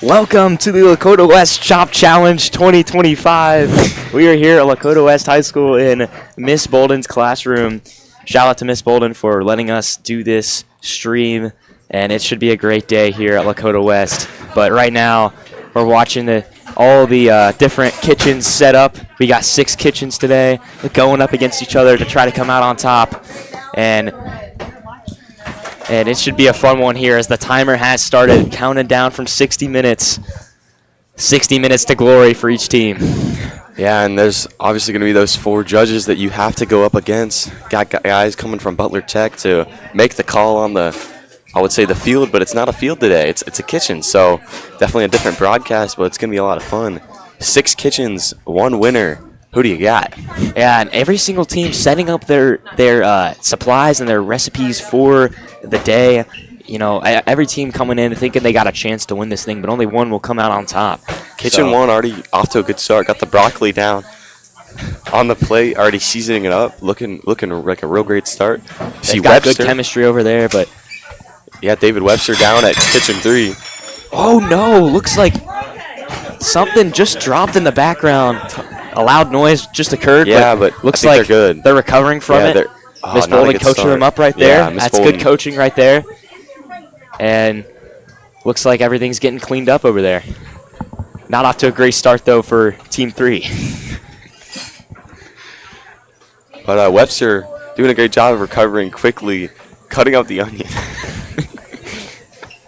Welcome to the Lakota West Chop Challenge 2025. We are here at Lakota West High School in Miss Bolden's classroom. Shout out to Miss Bolden for letting us do this stream, and it should be a great day here at Lakota West. But right now, we're watching all the different kitchens set up. We got 6 kitchens today going up against each other to try to come out on top. And it should be a fun one here as the timer has started, counting down from 60 minutes. 60 minutes to glory for each team. Yeah, and there's obviously going to be those 4 judges that you have to go up against. Got guys coming from Butler Tech to make the call on the, I would say the field, but it's not a field today. It's a kitchen, so definitely a different broadcast, but it's going to be a lot of fun. 6 kitchens, 1 winner. Who do you got? Yeah, and every single team setting up their supplies and their recipes for the day. You know, every team coming in thinking they got a chance to win this thing, but only one will come out on top. Kitchen 1 already off to a good start. Got the broccoli down on the plate, already seasoning it up. Looking like a real great start. See got good chemistry over there, but yeah, David Webster down at kitchen 3. Oh no! Looks like something just dropped in the background. A loud noise just occurred. Yeah, but looks like they're good. They're recovering from it. Miss Bolden coaching them up right there. Yeah, that's good coaching right there. And looks like everything's getting cleaned up over there. Not off to a great start though for Team 3. But Webster doing a great job of recovering quickly, cutting out the onion.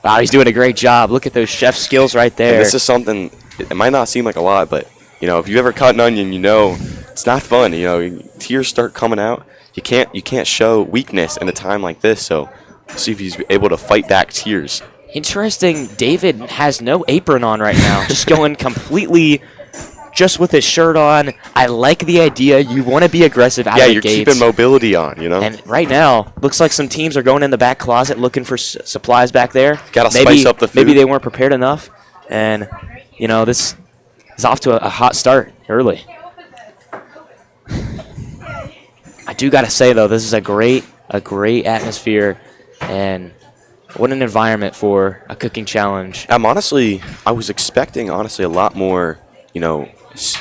Wow, he's doing a great job. Look at those chef skills right there. And this is something, it might not seem like a lot, but you know, if you ever cut an onion, you know it's not fun. You know, tears start coming out. You can't show weakness in a time like this. So see if he's able to fight back tears. Interesting. David has no apron on right now. Just going completely just with his shirt on. I like the idea. You want to be aggressive out of the gates. Yeah, you're keeping mobility on, you know. And right now, looks like some teams are going in the back closet looking for supplies back there. Got to spice up the food. Maybe they weren't prepared enough. And, you know, this is off to a hot start early. I do got to say, though, this is a great atmosphere, and what an environment for a cooking challenge. I was expecting, a lot more, you know,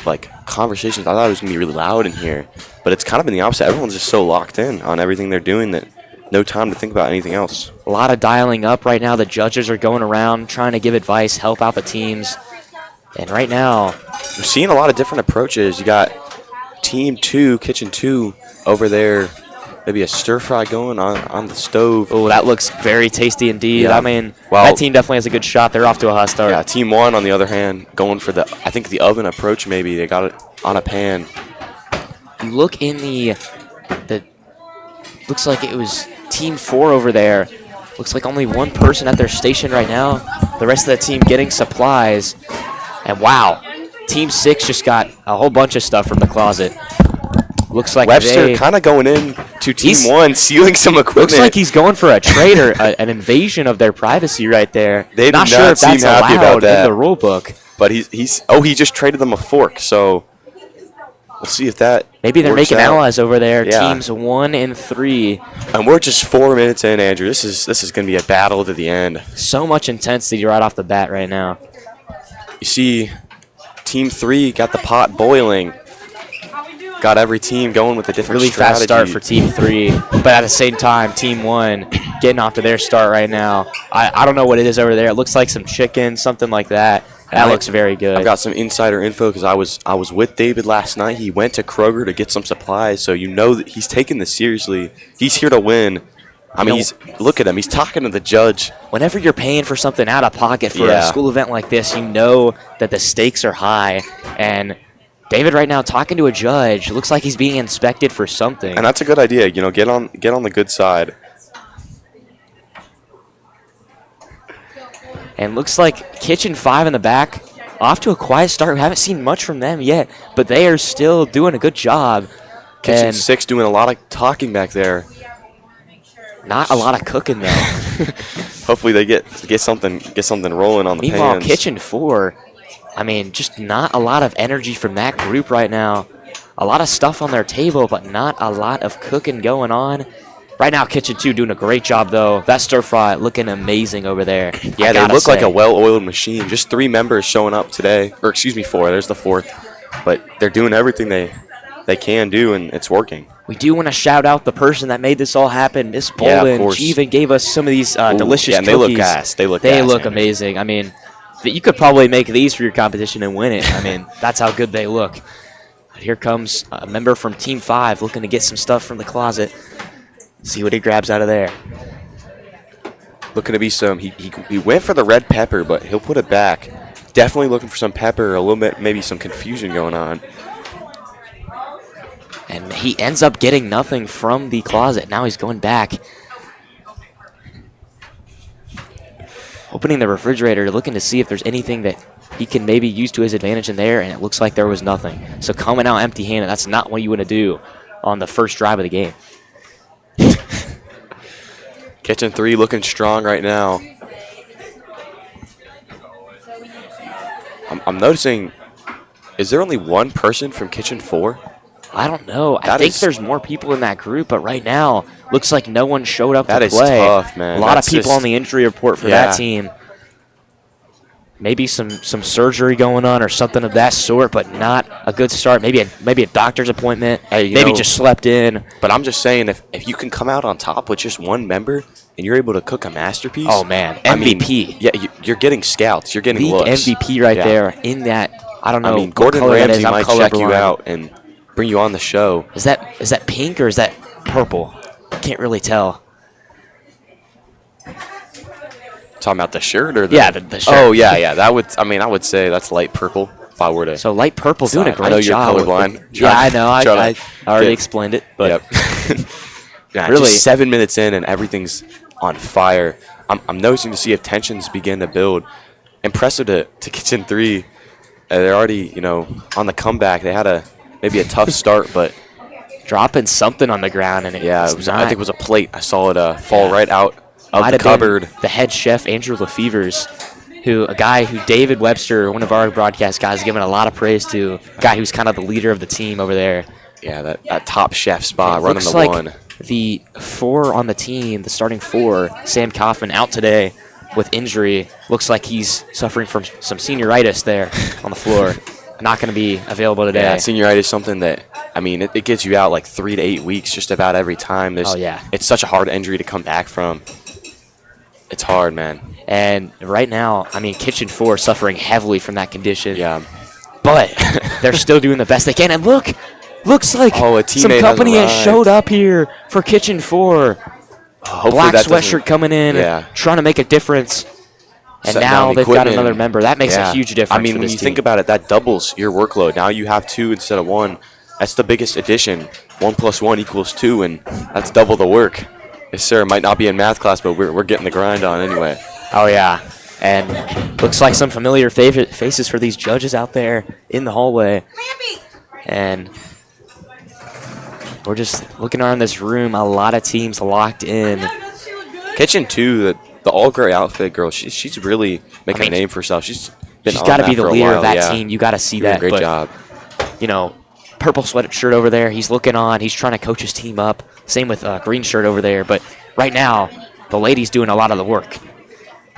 like conversations. I thought it was going to be really loud in here, but it's kind of been the opposite. Everyone's just so locked in on everything they're doing that no time to think about anything else. A lot of dialing up right now. The judges are going around trying to give advice, help out the teams. And right now, we're seeing a lot of different approaches. You got Team 2, Kitchen 2 over there. Maybe a stir fry going on the stove. Oh, that looks very tasty indeed. Yeah. I mean, that team definitely has a good shot. They're off to a hot start. Yeah, Team 1, on the other hand, going for I think the oven approach maybe. They got it on a pan. You look in the looks like it was Team 4 over there. Looks like only one person at their station right now. The rest of the team getting supplies. And wow, Team 6 just got a whole bunch of stuff from the closet. Looks like Webster kind of going in to Team 1, stealing some equipment. Looks like he's going for a trade or an invasion of their privacy right there. They not sure if that's allowed in the rule book. But he just traded them a fork, so we'll see if that maybe they're making allies over there. Yeah. Teams 1 and 3. And we're just 4 minutes in, Andrew. This is going to be a battle to the end. So much intensity right off the bat right now. You see, Team 3 got the pot boiling. Got every team going with a different strategy. Fast start for Team 3, but at the same time, Team 1 getting off to their start right now. I don't know what it is over there. It looks like some chicken, something like that. That looks very good. I've got some insider info because I was with David last night. He went to Kroger to get some supplies, so you know that he's taking this seriously. He's here to win. I mean, look at him. He's talking to the judge. Whenever you're paying for something out of pocket for a school event like this, you know that the stakes are high. And David right now talking to a judge. Looks like he's being inspected for something. And that's a good idea. You know, get on the good side. And looks like Kitchen 5 in the back, off to a quiet start. We haven't seen much from them yet, but they are still doing a good job. Kitchen 6 doing a lot of talking back there. Not a lot of cooking though. Hopefully they get something rolling on the pans. Meanwhile, Kitchen 4, I mean, just not a lot of energy from that group right now. A lot of stuff on their table, but not a lot of cooking going on. Right now, Kitchen 2 doing a great job, though. That stir fry looking amazing over there. Yeah, they look like a well-oiled machine. Just 3 members showing up today. Or, excuse me, 4. There's the 4th. But they're doing everything they can do, and it's working. We do want to shout out the person that made this all happen, Miss Bolden. She even gave us some of these delicious cookies. They look gas. They look amazing. I mean, you could probably make these for your competition and win it. I mean, that's how good they look. Here comes a member from Team 5 looking to get some stuff from the closet. See what he grabs out of there. Looking to be some. He went for the red pepper, but he'll put it back. Definitely looking for some pepper, a little bit, maybe some confusion going on. And he ends up getting nothing from the closet. Now he's going back. Opening the refrigerator, looking to see if there's anything that he can maybe use to his advantage in there, and it looks like there was nothing. So coming out empty-handed, that's not what you want to do on the first drive of the game. Kitchen 3 looking strong right now. I'm noticing, is there only one person from Kitchen 4? I don't know. I think there's more people in that group, but right now, looks like no one showed up to play. That is tough, man. A lot of people on the injury report for that team. Maybe some surgery going on or something of that sort, but not a good start. Maybe a doctor's appointment. Hey, maybe just slept in. But I'm just saying, if you can come out on top with just one member and you're able to cook a masterpiece. Oh, man. MVP. Yeah, you're getting scouts. You're getting looks. MVP right there in that. I don't know. I mean, Gordon Ramsay might check you out and bring you on the show. Is that pink or is that purple? I can't really tell. Talking about the shirt or the shirt. Oh yeah. That would. I mean, I would say that's light purple. If I were to. So light purple doing a great job. I know you're colorblind. Yeah, I know. I already explained it. But yeah, really, just 7 minutes in and everything's on fire. I'm noticing to see if tensions begin to build. Impressive to Kitchen 3. They're already on the comeback. They had maybe a tough start, but dropping something on the ground and I think it was a plate. I saw it fall right out of the cupboard. The head chef, Andrew Lefevers, a guy who David Webster, one of our broadcast guys, given a lot of praise to, a guy who's kind of the leader of the team over there. Yeah, that top chef spot running the like one. The 4 on the team, the starting 4, Sam Kaufman out today with injury. Looks like he's suffering from some senioritis there on the floor. Not going to be available today. Yeah, senioritis is something that, I mean, it gets you out like 3 to 8 weeks just about every time. It's such a hard injury to come back from. It's hard, man. And right now, I mean, Kitchen 4 suffering heavily from that condition. Yeah. But they're still doing the best they can. And looks like some company has showed up here for Kitchen 4. Black sweatshirt coming in, trying to make a difference. And now they've got another member. That makes a huge difference. I mean, when you think about it, that doubles your workload. Now you have 2 instead of 1. That's the biggest addition. 1 + 1 = 2, and that's double the work. Yes, sir. It might not be in math class, but we're getting the grind on anyway. Oh, yeah. And looks like some familiar faces for these judges out there in the hallway. And we're just looking around this room. A lot of teams locked in. Kitchen 2, the all-gray outfit girl, she's really making a name for herself. She's got to be the leader of that team. You got to see that. Great job. Purple sweatshirt over there. He's looking on. He's trying to coach his team up. Same with green shirt over there. But right now, the lady's doing a lot of the work.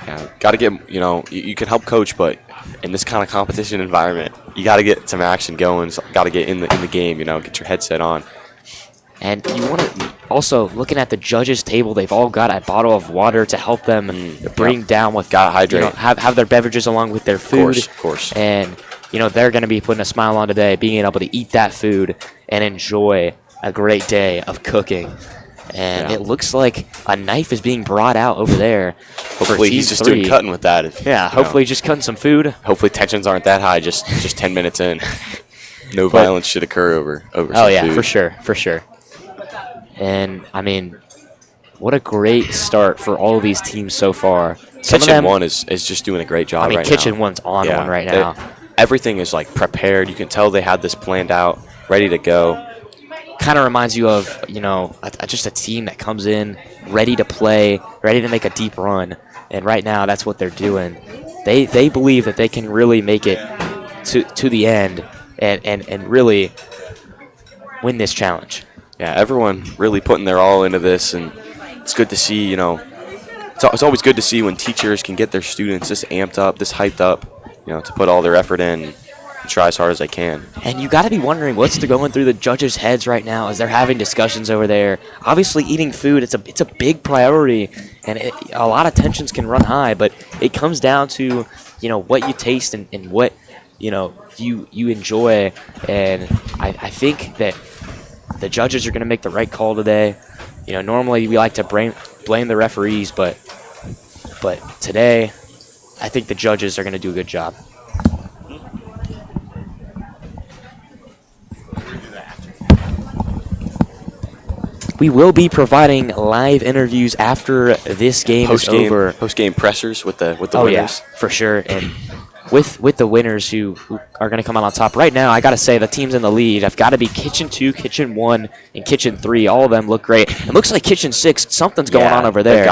Yeah, got to get, you can help coach, but in this kind of competition environment, you got to get some action going. So got to get in the game, get your headset on. And you want to also, looking at the judges' table, they've all got a bottle of water to help them bring down with, got to hydrate. Have their beverages along with their food. Of course. And, they're going to be putting a smile on today, being able to eat that food and enjoy a great day of cooking. And it looks like a knife is being brought out over there. Hopefully he's just doing cutting with that. Hopefully just cutting some food. Hopefully tensions aren't that high just 10 minutes in. No violence should occur over some food. For sure. And, I mean, what a great start for all of these teams so far. Kitchen 1 is just doing a great job right now. Kitchen 1's on one right now. Everything is, prepared. You can tell they had this planned out, ready to go. Kind of reminds you of, just a team that comes in ready to play, ready to make a deep run. And right now, that's what they're doing. They believe that they can really make it to the end and really win this challenge. Yeah, everyone really putting their all into this, and it's good to see, it's always good to see when teachers can get their students this amped up, this hyped up, to put all their effort in and try as hard as they can. And you got to be wondering what's going through the judges' heads right now as they're having discussions over there. Obviously, eating food, it's a big priority, and a lot of tensions can run high, but it comes down to, what you taste and what, you enjoy. And I think that the judges are going to make the right call today. Normally we like to blame the referees, but today I think the judges are going to do a good job. We will be providing live interviews after this game is over. Post-game pressers with the winners. Yeah, for sure. And with the winners who are going to come out on top. Right now, I got to say the teams in the lead have got to be Kitchen 2, Kitchen 1, and Kitchen 3. All of them look great. It looks like Kitchen 6, something's going on over there.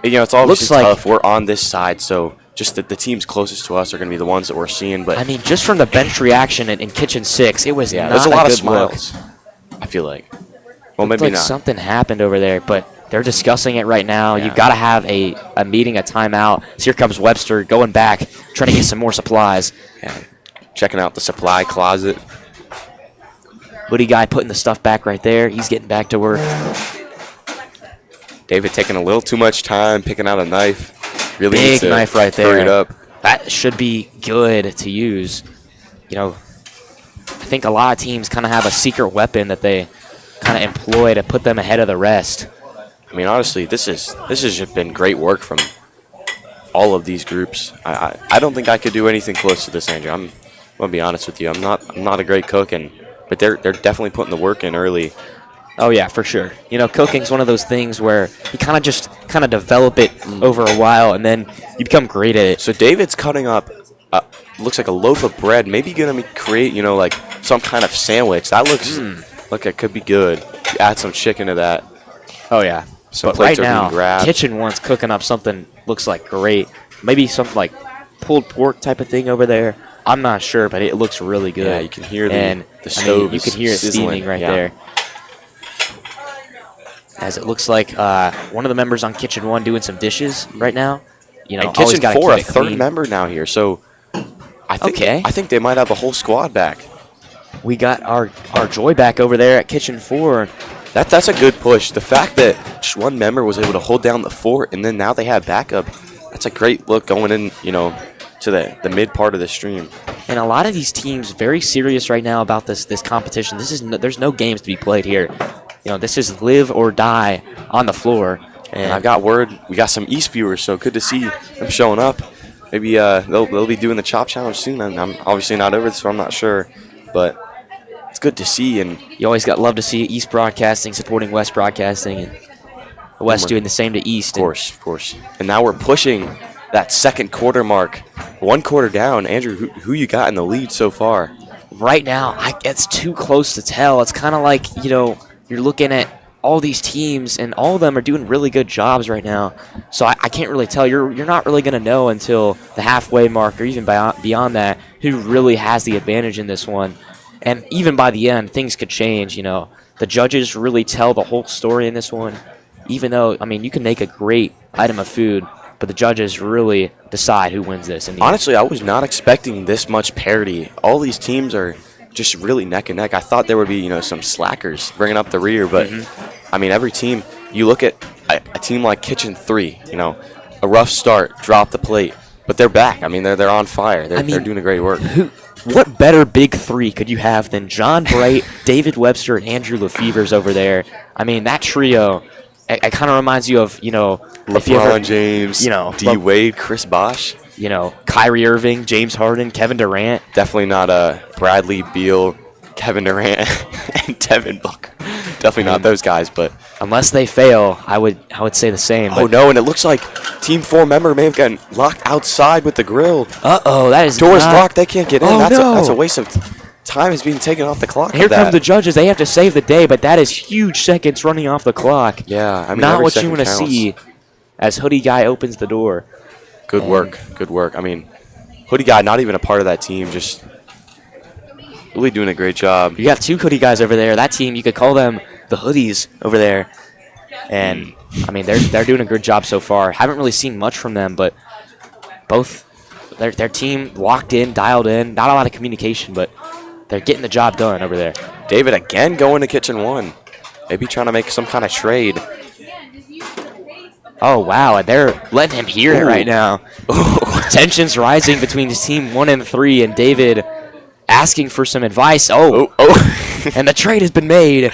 It's obviously tough. We're on this side, so just the teams closest to us are going to be the ones that we're seeing. But I mean, just from the bench reaction in Kitchen 6, it was not there's a lot of good smiles, look. I feel like. Well, maybe like not. Something happened over there, but they're discussing it right now. Yeah. You've got to have a meeting, a timeout. So here comes Webster going back, trying to get some more supplies. Yeah. Checking out the supply closet. Hoodie guy putting the stuff back right there. He's getting back to work. David taking a little too much time, picking out a knife. Really Big needs to knife right there. hurry it up. That should be good to use. I think a lot of teams kind of have a secret weapon that they kind of employ to put them ahead of the rest. I mean, honestly, this has just been great work from all of these groups. I don't think I could do anything close to this, Andrew. I'm gonna be honest with you. I'm not a great cook, but they're definitely putting the work in early. Oh yeah, for sure. Cooking's one of those things where you kind of develop it over a while, and then you become great at it. So David's cutting up, looks like a loaf of bread. Maybe gonna create, like some kind of sandwich. That looks like it could be good. You add some chicken to that. Oh yeah. Some but right plates are being now, grabbed. Kitchen 1's cooking up something looks like great. Maybe something like pulled pork type of thing over there. I'm not sure, but it looks really good. Yeah, you can hear the stove. You can hear it steaming right there. As it looks like one of the members on Kitchen 1 doing some dishes right now. And Kitchen 4, a third member now here. So I think they might have the whole squad back. We got our Joy back over there at Kitchen 4. That's a good push. The fact that just one member was able to hold down the fort, and then now they have backup, that's a great look going in, to the mid part of the stream. And a lot of these teams very serious right now about this competition. There's no games to be played here. This is live or die on the floor. And I've got word we got some East viewers, so good to see them showing up. Maybe they'll be doing the Chop Challenge soon. I'm obviously not over this, so I'm not sure, but it's good to see. And you always love to see East Broadcasting supporting West Broadcasting, and West doing the same to East. Of course. And now we're pushing that second quarter mark. 1 quarter down. Andrew, who you got in the lead so far? Right now, it's too close to tell. It's kind of like, you're looking at all these teams, and all of them are doing really good jobs right now. So I can't really tell. You're not really going to know until the halfway mark or even beyond that who really has the advantage in this one. And even by the end, things could change. The judges really tell the whole story in this one. Even though, you can make a great item of food, but the judges really decide who wins this. Honestly, I was not expecting this much parity. All these teams are just really neck and neck. I thought there would be, some slackers bringing up the rear, but every team, you look at a team like Kitchen 3, a rough start, drop the plate, but they're back. They're on fire. They're doing a great work. What better big three could you have than John Bright, David Webster, and Andrew Lefevre's over there? That trio, it kind of reminds you of, LeBron James, D. Wade, Chris Bosh. Kyrie Irving, James Harden, Kevin Durant. Definitely not Bradley Beal, Kevin Durant, and Devin Booker. Definitely not those guys, but unless they fail, I would say the same. Oh no, and it looks like Team 4 member may have gotten locked outside with the grill. That is doors locked. They can't get in. Oh, That's a waste of time. Is being taken off the clock. Here come the judges. They have to save the day, but that is huge seconds running off the clock. Yeah, not what you want to see. As Hoodie Guy opens the door. Good work. Hoodie Guy, not even a part of that team, just really doing a great job. You got 2 Hoodie Guys over there. That team, you could call them the hoodies over there. And, I mean, they're doing a good job so far. Haven't really seen much from them, but both their team locked in, dialed in. Not a lot of communication, but they're getting the job done over there. David again going to kitchen 1. Maybe trying to make some kind of trade. Oh, wow, and they're letting him hear it right now. Tensions rising between team 1 and 3, and David asking for some advice. Oh. And the trade has been made.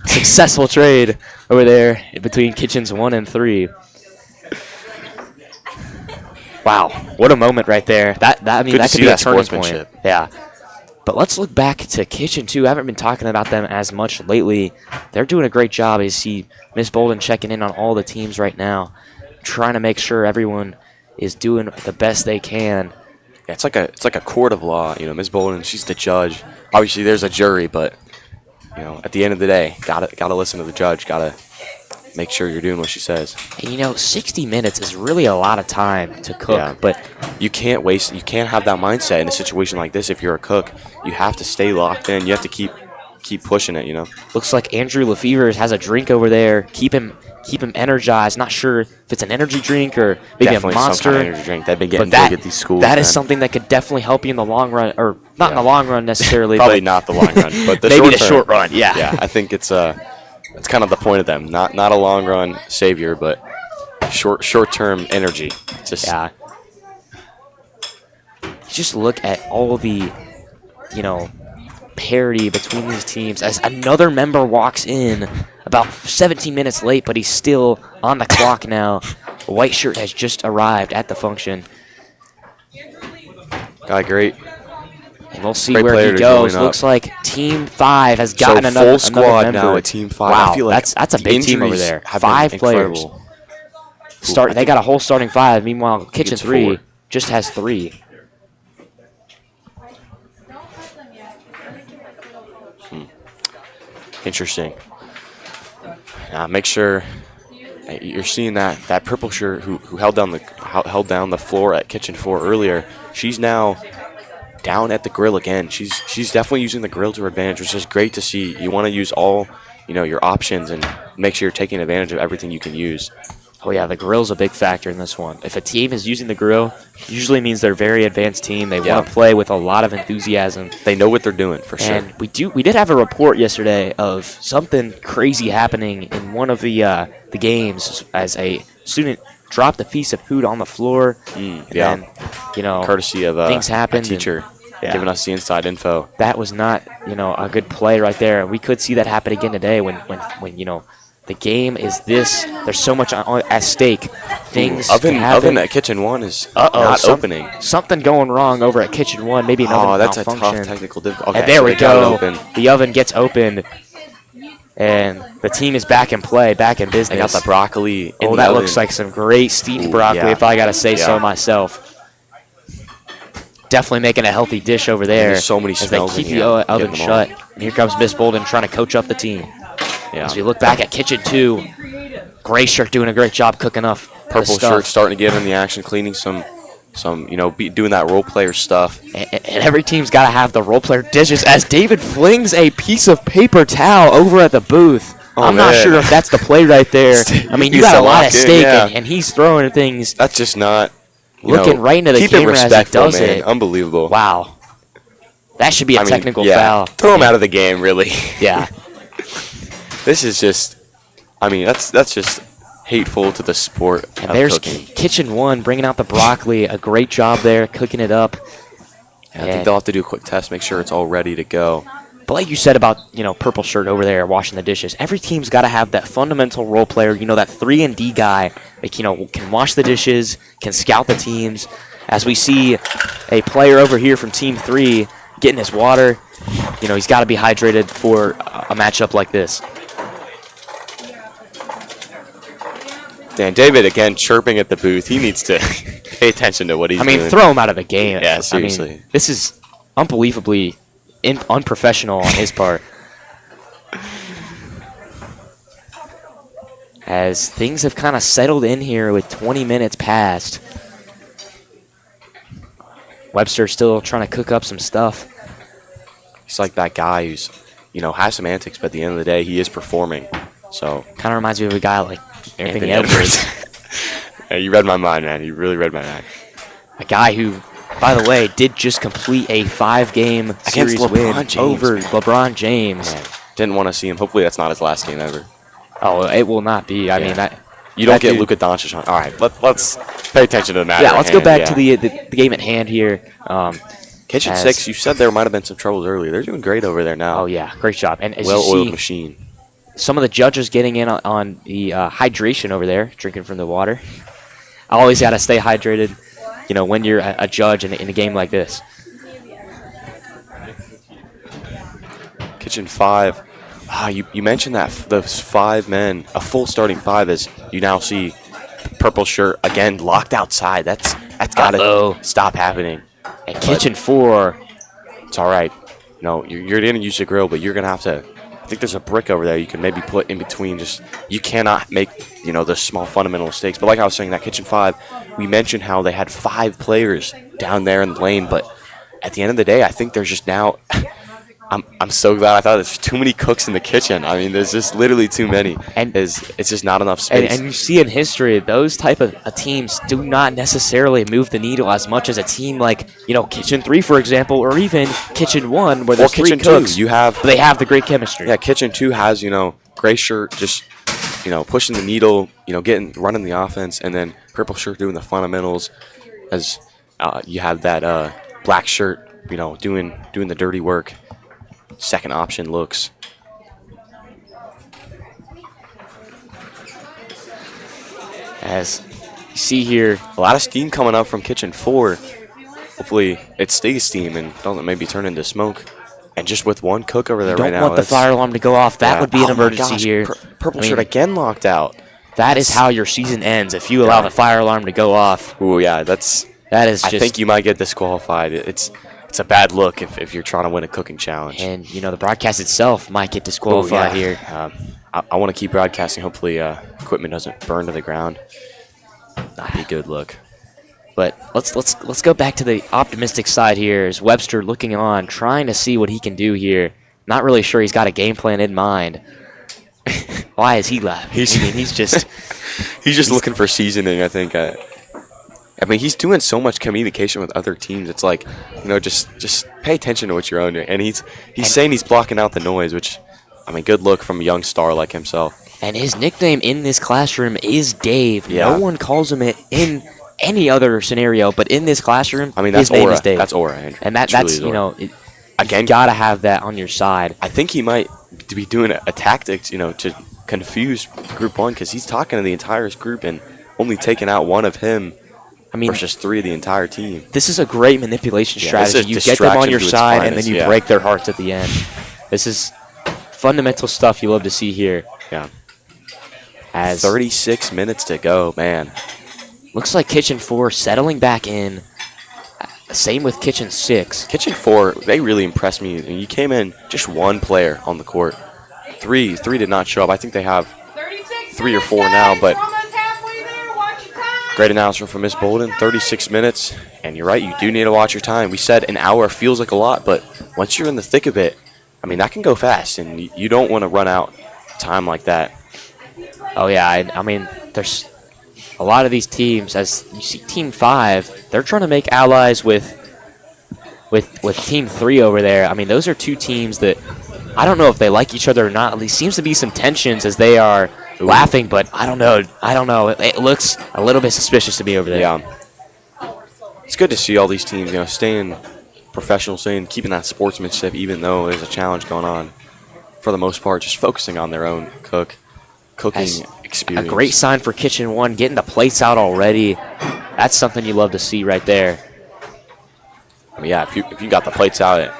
Successful trade over there between kitchens 1 and 3. Wow, what a moment right there. That could be a turning point. Yeah. But let's look back to Kitchen 2. I haven't been talking about them as much lately. They're doing a great job. You see Miss Bolden checking in on all the teams right now, trying to make sure everyone is doing the best they can. Yeah, it's like a court of law. You know, Miss Bolden, she's the judge. Obviously, there's a jury, but you know, at the end of the day, gotta listen to the judge. Gotta make sure you're doing what she says. And, you know, 60 minutes is really a lot of time to cook, but you can't waste. You can't have that mindset in a situation like this. If you're a cook, you have to stay locked in. You have to keep pushing it. You know. Looks like Andrew Lefevre has a drink over there. Keep him energized. Not sure if it's an energy drink or maybe definitely a Monster. Some kind of energy drink. They've been getting big at these schools. That is something that could definitely help you in the long run, or not in the long run necessarily. Probably but not the long run, but the maybe the short run. Yeah. Yeah, I think it's kind of the point of them. Not a long run savior, but short term energy. Just Just look at all the, you know, parity between these teams as another member walks in about 17 minutes late, but he's still on the clock now. A white shirt has just arrived at the function. Guy, great. And we'll see where he goes. Looks like Team 5 has gotten another full squad member. now at Team 5. Wow, I feel like that's a big team over there. 5 players. They got a whole starting 5. Meanwhile, Kitchen 3 just has 3. Interesting. Make sure you're seeing that purple shirt who held down the floor at Kitchen 4 earlier. She's now down at the grill again. She's definitely using the grill to her advantage, which is great to see. You want to use all your options and make sure you're taking advantage of everything you can use. Oh yeah, the grill's a big factor in this one. If a team is using the grill, usually means they're a very advanced team. They want to play with a lot of enthusiasm. They know what they're doing for sure. And we did have a report yesterday of something crazy happening in one of the games as a student dropped a piece of food on the floor. And, courtesy of things happened. A teacher giving us the inside info. That was not a good play right there. We could see that happen again today when the game is this. There's so much at stake. Things oven at Kitchen 1 is not opening. Something going wrong over at Kitchen 1. Maybe an oven that's malfunction. a tough technical difficulty. Okay, and there we go. The oven gets opened, and the team is back in play, back in business. They got the broccoli. That looks like some great steamed broccoli, if I got to say so myself. Definitely making a healthy dish over there. There's so many smells as they keep the oven shut. And here comes Miss Bolden trying to coach up the team. Yeah. As we look back at Kitchen 2, gray shirt doing a great job cooking up. Purple shirt starting to get in the action, cleaning some doing that role player stuff. And every team's got to have the role player dishes as David flings a piece of paper towel over at the booth. I'm not sure if that's the play right there. I mean, you got a lot at stake, and he's throwing things. That's just not looking right into the camera as he does it. Unbelievable. Wow. That should be a technical foul. Throw him out of the game, really. Yeah. This is just, that's just hateful to the sport and of there's cooking. Kitchen 1 bringing out the broccoli. A great job there, cooking it up. I think they'll have to do a quick test, make sure it's all ready to go. But like you said about, purple shirt over there washing the dishes, every team's got to have that fundamental role player, that 3-and-D guy that, can wash the dishes, can scout the teams. As we see a player over here from Team 3 getting his water, he's got to be hydrated for a matchup like this. Dan David again chirping at the booth. He needs to pay attention to what he's doing. Throw him out of the game. Yeah, seriously. This is unbelievably unprofessional on his part. As things have kind of settled in here with 20 minutes past. Webster's still trying to cook up some stuff. He's like that guy who's, has some antics, but at the end of the day, he is performing. So kind of reminds me of a guy like Anthony Edwards. Hey, you read my mind, man. You really read my mind. A guy who, by the way, did just complete a 5-game series win over LeBron James. Man, didn't want to see him. Hopefully that's not his last game ever. Oh, it will not be. I mean, you don't get Luka Doncic on. All right, let's pay attention to the matter. Yeah, let's go back to the game at hand here. Kitchen 6, you said there might have been some troubles earlier. They're doing great over there now. Oh, yeah, great job. And as well-oiled machine. Some of the judges getting in on the hydration over there, drinking from the water. I always got to stay hydrated, when you're a judge in a game like this. Kitchen 5. You mentioned that those 5 men, a full starting 5, as you now see purple shirt again locked outside. That's got to stop happening. And Kitchen 4. It's all right. You're going to use the grill, but you're going to have to. I think there's a brick over there you can maybe put in between. You cannot make the small fundamental mistakes. But like I was saying, that Kitchen 5, we mentioned how they had 5 players down there in the lane, but at the end of the day, I think there's just now. I'm so glad. I thought there's too many cooks in the kitchen. I mean, there's just literally too many, and it's just not enough space. And you see in history, those type of teams do not necessarily move the needle as much as a team like Kitchen 3, for example, or even Kitchen 1, where there's 3 cooks. They have the great chemistry. Yeah, Kitchen 2 has gray shirt just pushing the needle, running the offense, and then purple shirt doing the fundamentals. As you have that black shirt, doing the dirty work. Second option looks. As you see here, a lot of steam coming up from Kitchen 4. Hopefully it stays steam and doesn't maybe turn into smoke. And just with one cook over there right now. Don't want the fire alarm to go off. That would be an emergency here. Purple shirt again locked out. That is how your season ends if you allow the fire alarm to go off. Ooh, yeah, that is just. I think you might get disqualified. It's a bad look if you're trying to win a cooking challenge. And, the broadcast itself might get disqualified here. I want to keep broadcasting. Hopefully equipment doesn't burn to the ground. Not be a good look. But let's go back to the optimistic side here as Webster looking on, trying to see what he can do here. Not really sure he's got a game plan in mind. Why is he laughing? He's just... he's just looking for seasoning, I think. He's doing so much communication with other teams. It's like, just pay attention to what you're doing. And he's saying he's blocking out the noise, which, good look from a young star like himself. And his nickname in this classroom is Dave. Yeah. No one calls him it in any other scenario, but in this classroom, that's his name aura. Is Dave. That's aura. Andrew. And that's again, you gotta have that on your side. I think he might be doing a tactic, to confuse Group 1, because he's talking to the entire group and only taking out one of him. Versus 3 of the entire team. This is a great manipulation strategy. You get them on your side, and then you break their hearts at the end. This is fundamental stuff you love to see here. Yeah. As 36 minutes to go, man. Looks like Kitchen 4 settling back in. Same with Kitchen 6. Kitchen 4, they really impressed me. You came in just 1 player on the court. Three did not show up. I think they have 3 or 4 now, but... Great announcement from Miss Bolden, 36 minutes. And you're right, you do need to watch your time. We said an hour feels like a lot, but once you're in the thick of it, that can go fast, and you don't want to run out time like that. Oh, yeah. There's a lot of these teams, as you see Team 5, they're trying to make allies with Team 3 over there. Those are 2 teams that I don't know if they like each other or not. At least seems to be some tensions as they are laughing, but I don't know. It looks a little bit suspicious to me over there. Yeah. It's good to see all these teams, staying professional, keeping that sportsmanship, even though there's a challenge going on. For the most part, just focusing on their own cooking experience. A great sign for Kitchen 1, getting the plates out already. That's something you love to see right there. If you got the plates out,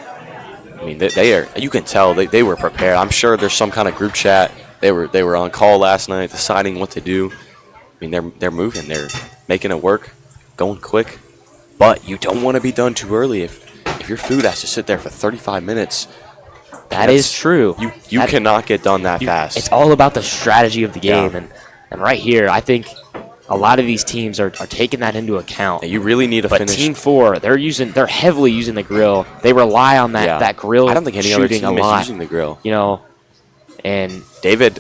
they are. You can tell they were prepared. I'm sure there's some kind of group chat. They were on call last night, deciding what to do. They're moving. They're making it work, going quick. But you don't want to be done too early. If your food has to sit there for 35 minutes, that is true. You cannot get done that fast. It's all about the strategy of the game, and right here, I think a lot of these teams are taking that into account. And you really need to but finish. Team 4, they're heavily using the grill. They rely on that grill. I don't think any other shooting team a lot, is using the grill. And David,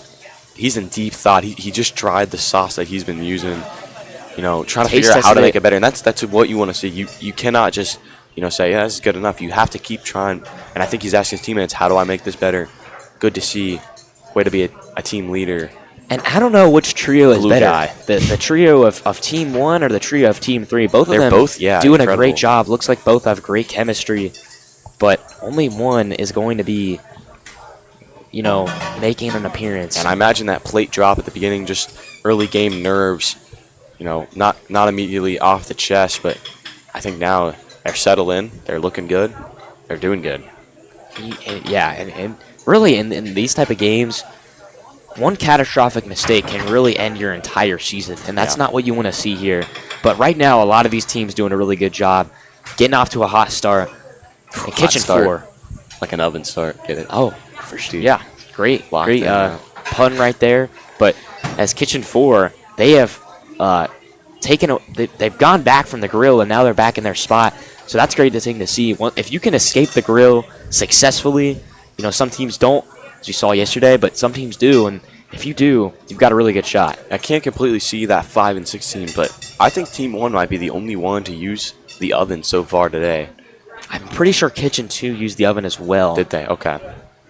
he's in deep thought. He just tried the sauce that he's been using. Trying to figure out how to make it better. And that's what you want to see. You cannot just say, yeah, this is good enough. You have to keep trying. And I think he's asking his teammates, how do I make this better? Good to see. Way to be a team leader. And I don't know which trio is Blue better, guy. the trio of Team 1 or the trio of Team 3. Both of They're them both, doing incredible. a great job. Looks like both have great chemistry, but only one is going to be, making an appearance. And I imagine that plate drop at the beginning, just early game nerves, not immediately off the chest, but I think now they're settled in. They're looking good. They're doing good. Yeah, and really in these type of games, one catastrophic mistake can really end your entire season, and that's not what you want to see here. But right now, a lot of these teams doing a really good job, getting off to a hot start. And Kitchen 4, like an oven start. Get it? Oh, for sure. Yeah, great pun right there. But as Kitchen 4, they have they've gone back from the grill, and now they're back in their spot. So that's great thing to see. If you can escape the grill successfully, some teams don't, as you saw yesterday, but some teams do, and if you do, you've got a really good shot. I can't completely see that 5 and 16, but I think Team 1 might be the only one to use the oven so far today. I'm pretty sure Kitchen 2 used the oven as well. Did they? Okay.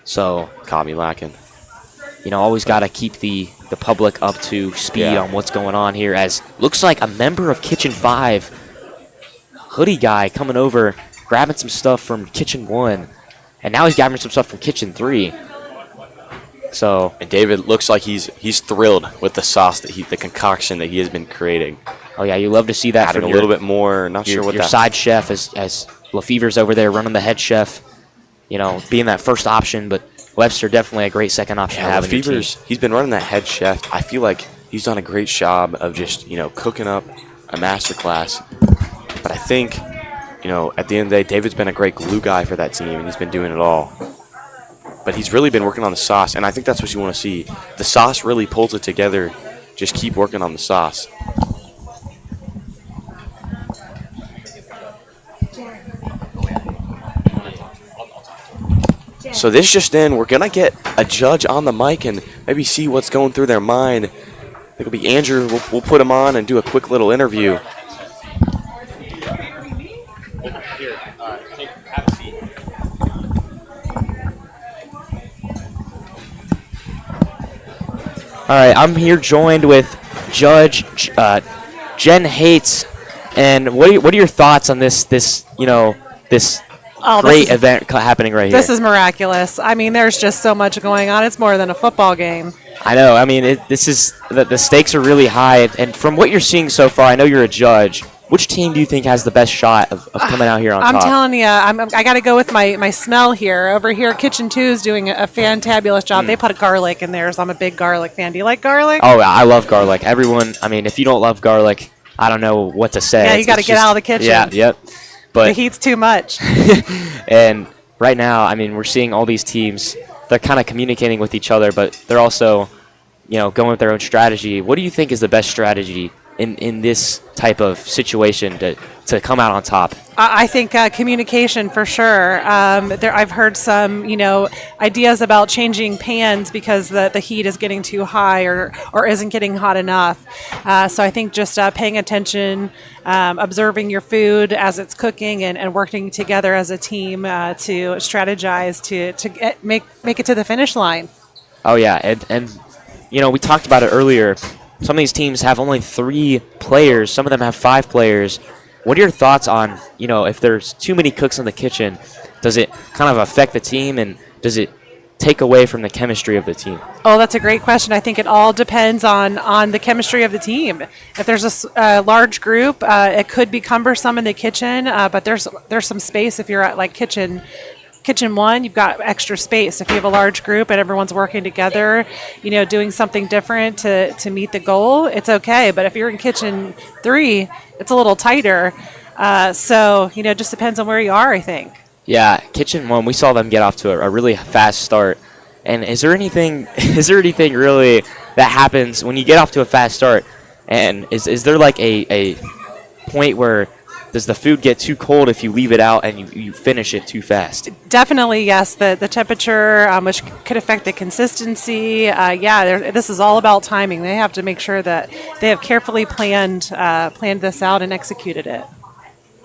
So caught me lacking. Always got to keep the public up to speed on what's going on here, as looks like a member of Kitchen 5, hoodie guy, coming over, grabbing some stuff from Kitchen 1, and now he's grabbing some stuff from Kitchen 3. So, and David looks like he's thrilled with the sauce the concoction that he has been creating. Oh yeah, you love to see that. Adding a little bit more. Not sure what your that. Side chef as Lefevre's over there running the head chef. Being that first option, but Webster definitely a great second option to have in your team. He's been running that head chef. I feel like he's done a great job of just cooking up a masterclass. But I think at the end of the day, David's been a great glue guy for that team, and he's been doing it all. But he's really been working on the sauce, and I think that's what you want to see. The sauce really pulls it together. Just keep working on the sauce. So this just in, we're going to get a judge on the mic and maybe see what's going through their mind. I think it'll be Andrew. We'll put him on and do a quick little interview. All right, I'm here joined with Judge Jen Hates, and what are your thoughts on this great event happening right here? This is miraculous. I mean, there's just so much going on. It's more than a football game. I know. I mean, the stakes are really high, and from what you're seeing so far, I know you're a judge. Which team do you think has the best shot of coming out here on top? I'm telling you, I got to go with my smell here. Over here, Kitchen 2 is doing a fantabulous job. They put garlic in there, so I'm a big garlic fan. Do you like garlic? Oh, I love garlic. Everyone, I mean, if you don't love garlic, I don't know what to say. Yeah, you got to get out of the kitchen. Yeah, yep. But the heat's too much. And right now, I mean, we're seeing all these teams. They're kind of communicating with each other, but they're also, going with their own strategy. What do you think is the best strategy in this type of situation to come out on top? I think communication for sure. I've heard some, ideas about changing pans because the heat is getting too high or isn't getting hot enough. So I think just paying attention, observing your food as it's cooking, and working together as a team to strategize to make it to the finish line. Oh yeah, and we talked about it earlier. Some of these teams have only 3 players. Some of them have 5 players. What are your thoughts on, if there's too many cooks in the kitchen, does it kind of affect the team, and does it take away from the chemistry of the team? Oh, that's a great question. I think it all depends on the chemistry of the team. If there's a large group, it could be cumbersome in the kitchen, but there's some space if you're at like Kitchen 1, you've got extra space. If you have a large group and everyone's working together, doing something different to meet the goal, it's okay. But if you're in Kitchen 3, it's a little tighter. So, it just depends on where you are, I think. Yeah, Kitchen 1, we saw them get off to a really fast start. And is there anything really that happens when you get off to a fast start And is there like a point where does the food get too cold if you leave it out and you finish it too fast? Definitely, yes. The temperature, which could affect the consistency. This is all about timing. They have to make sure that they have carefully planned this out and executed it.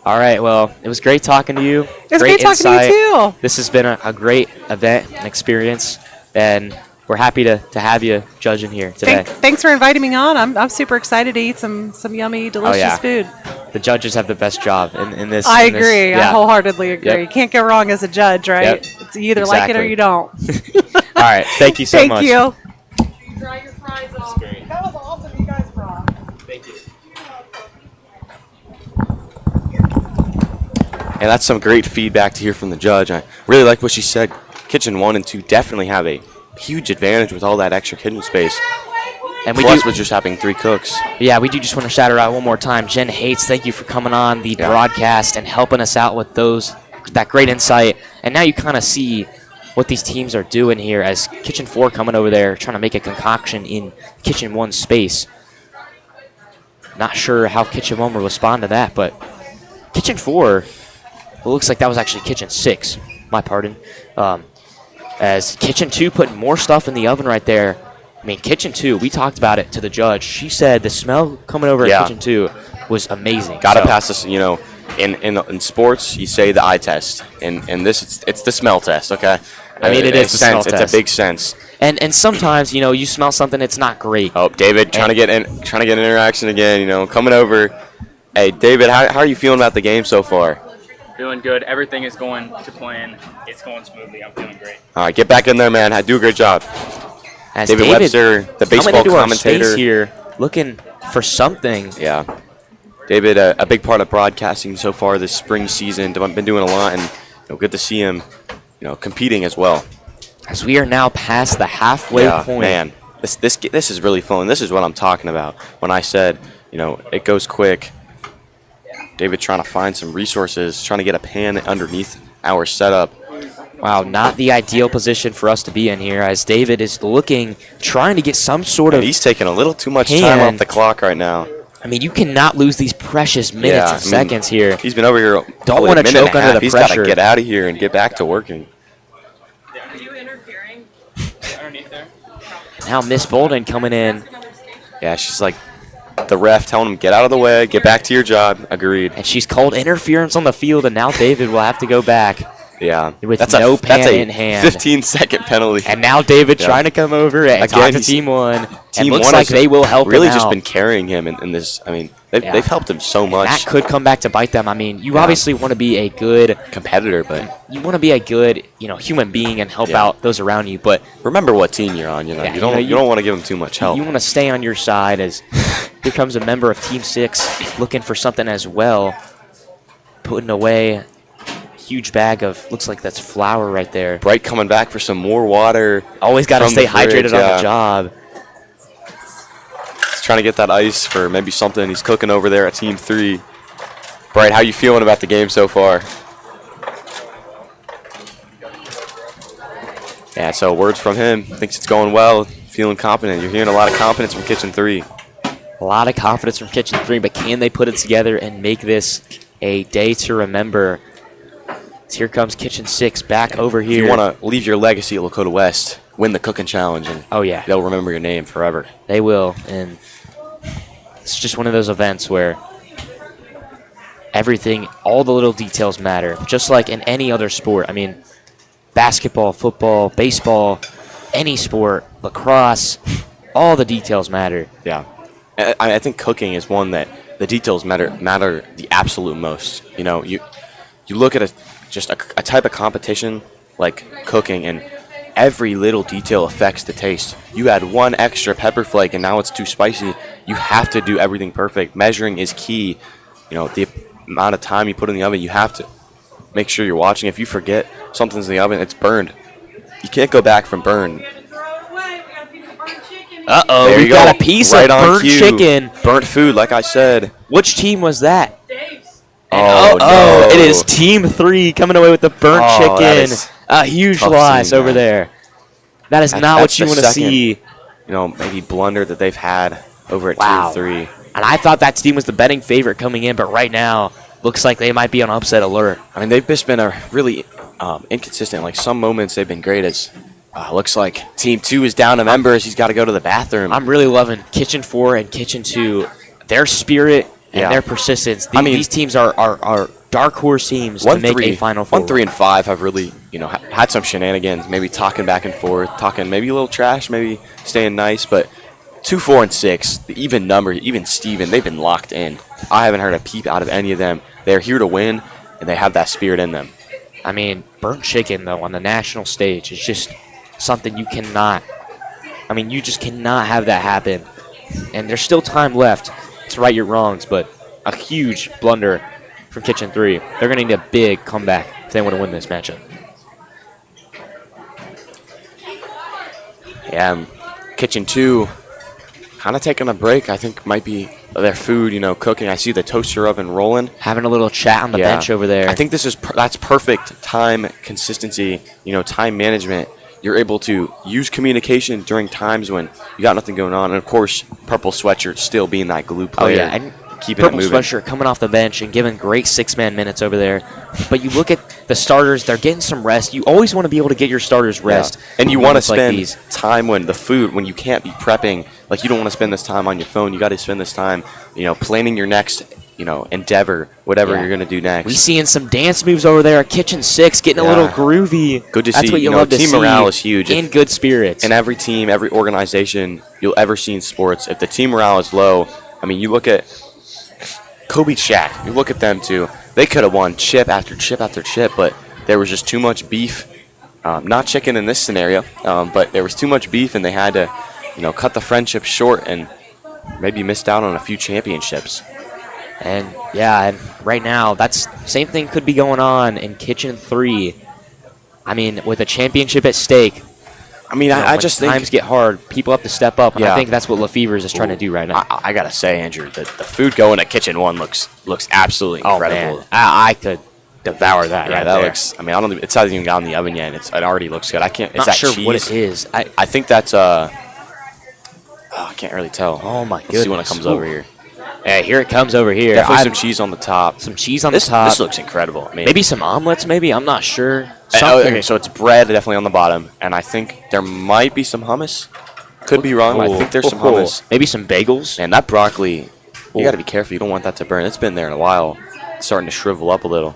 All right, well, it was great talking to you. It was great talking to you, too. This has been a great event and experience, and we're happy to have you judging here today. Thanks for inviting me on. I'm super excited to eat some yummy, delicious food. The judges have the best job in this. I agree. I wholeheartedly agree. Yep. You can't go wrong as a judge, right? Yep. It's either like it or you don't. All right. Thank you so much. Thank you. Dry your fries off. That was awesome. You guys brought. Thank you. And that's some great feedback to hear from the judge. I really like what she said. Kitchen 1 and 2 definitely have a huge advantage with all that extra kitchen space. And Plus with just having 3 cooks. Yeah, we do just want to shout her out one more time. Jen Hates, thank you for coming on the broadcast and helping us out with that great insight. And now you kind of see what these teams are doing here as Kitchen 4 coming over there trying to make a concoction in Kitchen 1 space. Not sure how Kitchen 1 will respond to that, but Kitchen 4, it looks like that was actually Kitchen 6. My pardon. As Kitchen 2 putting more stuff in the oven right there. I mean, Kitchen 2, we talked about it to the judge. She said the smell coming over at Kitchen 2 was amazing. Got to pass this, in sports, you say the eye test. In this, it's the smell test, okay? I mean, it is the smell test. It's a big sense. And sometimes, you smell something, it's not great. Oh, David, trying to get an interaction again, coming over. Hey, David, how are you feeling about the game so far? Feeling good. Everything is going to plan. It's going smoothly. I'm feeling great. All right, get back in there, man. Do a great job. As David Webster, the baseball commentator, our space here, looking for something. Yeah, David, a big part of broadcasting so far this spring season. Been doing a lot, and good to see him, competing as well. As we are now past the halfway point. Man, this is really fun. This is what I'm talking about when I said, it goes quick. David trying to find some resources, trying to get a pan underneath our setup. Wow, not the ideal position for us to be in here as David is trying to get some sort of he's taking a little too much time off the clock right now. I mean, you cannot lose these precious minutes and seconds here. He's been over here Don't want to choke under the He's pressure. He's got to get out of here and get back to working. Are you interfering underneath there? Now Miss Bolden coming in. Yeah, she's like the ref telling him, get out of the way, get back to your job. Agreed. And she's called interference on the field, and now David will have to go back. Yeah, with no pan in hand. 15-second penalty. And now David trying to come over and talk to Team 1. Team looks 1 like they will help really him out. just been carrying him in this. I mean, they've helped him so much. And that could come back to bite them. I mean, you obviously want to be a good competitor, but you want to be a good, human being and help out those around you. But remember what team you're on. You don't want to give them too much help. You want to stay on your side as here comes a member of Team 6 looking for something as well, putting away. Huge bag of, looks like that's flour right there. Bright coming back for some more water. Always got to stay hydrated on the job. He's trying to get that ice for maybe something he's cooking over there at Team 3. Bright, how you feeling about the game so far? Yeah, so words from him. Thinks it's going well, feeling confident. You're hearing a lot of confidence from Kitchen 3. A lot of confidence from Kitchen 3, but can they put it together and make this a day to remember? Here comes Kitchen 6 back over here. If you want to leave your legacy at Lakota West, win the cooking challenge, and they'll remember your name forever. They will, and it's just one of those events where everything, all the little details matter, just like in any other sport. I mean, basketball, football, baseball, any sport, lacrosse, all the details matter. Yeah. I think cooking is one that the details matter the absolute most. You look at a type of competition like cooking, and every little detail affects the taste. You add one extra pepper flake and now it's too spicy. You have to do everything perfect. Measuring is key. The amount of time you put in the oven, you have to make sure you're watching. If you forget something's in the oven, it's burned. You can't go back from burn. Uh-oh, we got a piece of burnt chicken. Burnt food, like I said. Which team was that? Oh, no. It is Team 3 coming away with the burnt chicken. A huge loss over there. That is not what you want to see. Maybe blunder that they've had over at Team 3. And I thought that team was the betting favorite coming in, but right now looks like they might be on upset alert. I mean, they've just been a really inconsistent. Like some moments they've been great. As looks like Team 2 is down a member as he's got to go to the bathroom. I'm really loving Kitchen 4 and Kitchen 2. Their spirit and their persistence. These teams are dark horse teams to make a Final Four. 1, 3, and 5 have really, had some shenanigans. Maybe talking back and forth, talking maybe a little trash, maybe staying nice. But 2, 4, and 6, the even number, even Steven, they've been locked in. I haven't heard a peep out of any of them. They're here to win, and they have that spirit in them. I mean, burnt chicken, though, on the national stage is just something you cannot. I mean, you just cannot have that happen. And there's still time left to right your wrongs, but a huge blunder from Kitchen 3. They're going to need a big comeback if they want to win this matchup. Yeah, Kitchen 2 kind of taking a break. I think might be their food, cooking. I see the toaster oven rolling. Having a little chat on the bench over there. I think that's perfect time consistency, time management. You're able to use communication during times when you got nothing going on. And, of course, Purple Sweatshirt still being that glue player. Oh, yeah. And keeping it Purple moving. Sweatshirt coming off the bench and giving great six-man minutes over there. But you look at the starters, they're getting some rest. You always want to be able to get your starters rest. Yeah. And you want to spend these. time when you can't be prepping. Like, you don't want to spend this time on your phone. You got to spend this time, planning your next, endeavor, whatever you're going to do next. We seeing some dance moves over there at Kitchen 6, getting a little groovy. Good to see. That's what you love to see. Team morale is huge. In good spirits. And every team, every organization you'll ever see in sports, if the team morale is low, I mean, you look at Kobe Shaq. You look at them, too. They could have won chip after chip after chip, but there was just too much beef. Not chicken in this scenario, but there was too much beef, and they had to, cut the friendship short and maybe missed out on a few championships. And right now, that's same thing could be going on in Kitchen 3. I mean, with a championship at stake. I mean, I just think times get hard, people have to step up, and Yeah. I think that's what Lefevre's is trying to do right now. I gotta say, Andrew, the food going at Kitchen 1 looks absolutely incredible. Man. I could devour that. Yeah, right that there. looks. I mean, I don't. It hasn't even got in the oven yet. And it already looks good. I can't. Is Not that sure cheese? what it is. I think that's I can't really tell. Oh my Let's goodness! see when it comes Ooh. over here. Yeah, here it comes over here. Definitely some cheese on the top. Some cheese on the top. This looks incredible. I mean, Maybe some omelets. Maybe I'm not sure. okay, so it's bread definitely on the bottom, and I think there might be some hummus. Could be wrong. But I think there's some hummus. Maybe some bagels. And that broccoli, you got to be careful. You don't want that to burn. It's been there in a while. It's starting to shrivel up a little.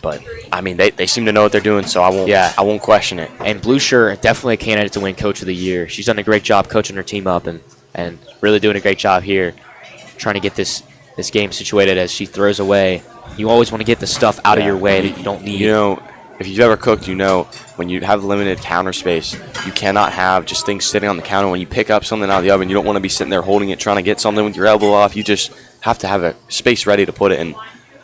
But I mean, they seem to know what they're doing, so I won't question it. And Blue Shirt, definitely a candidate to win Coach of the Year. She's done a great job coaching her team up and really doing a great job here, trying to get this game situated as she throws away. You always want to get the stuff out of your way that you don't need. If you've ever cooked, when you have limited counter space, you cannot have just things sitting on the counter. When you pick up something out of the oven, you don't want to be sitting there holding it, trying to get something with your elbow off. You just have to have a space ready to put it in.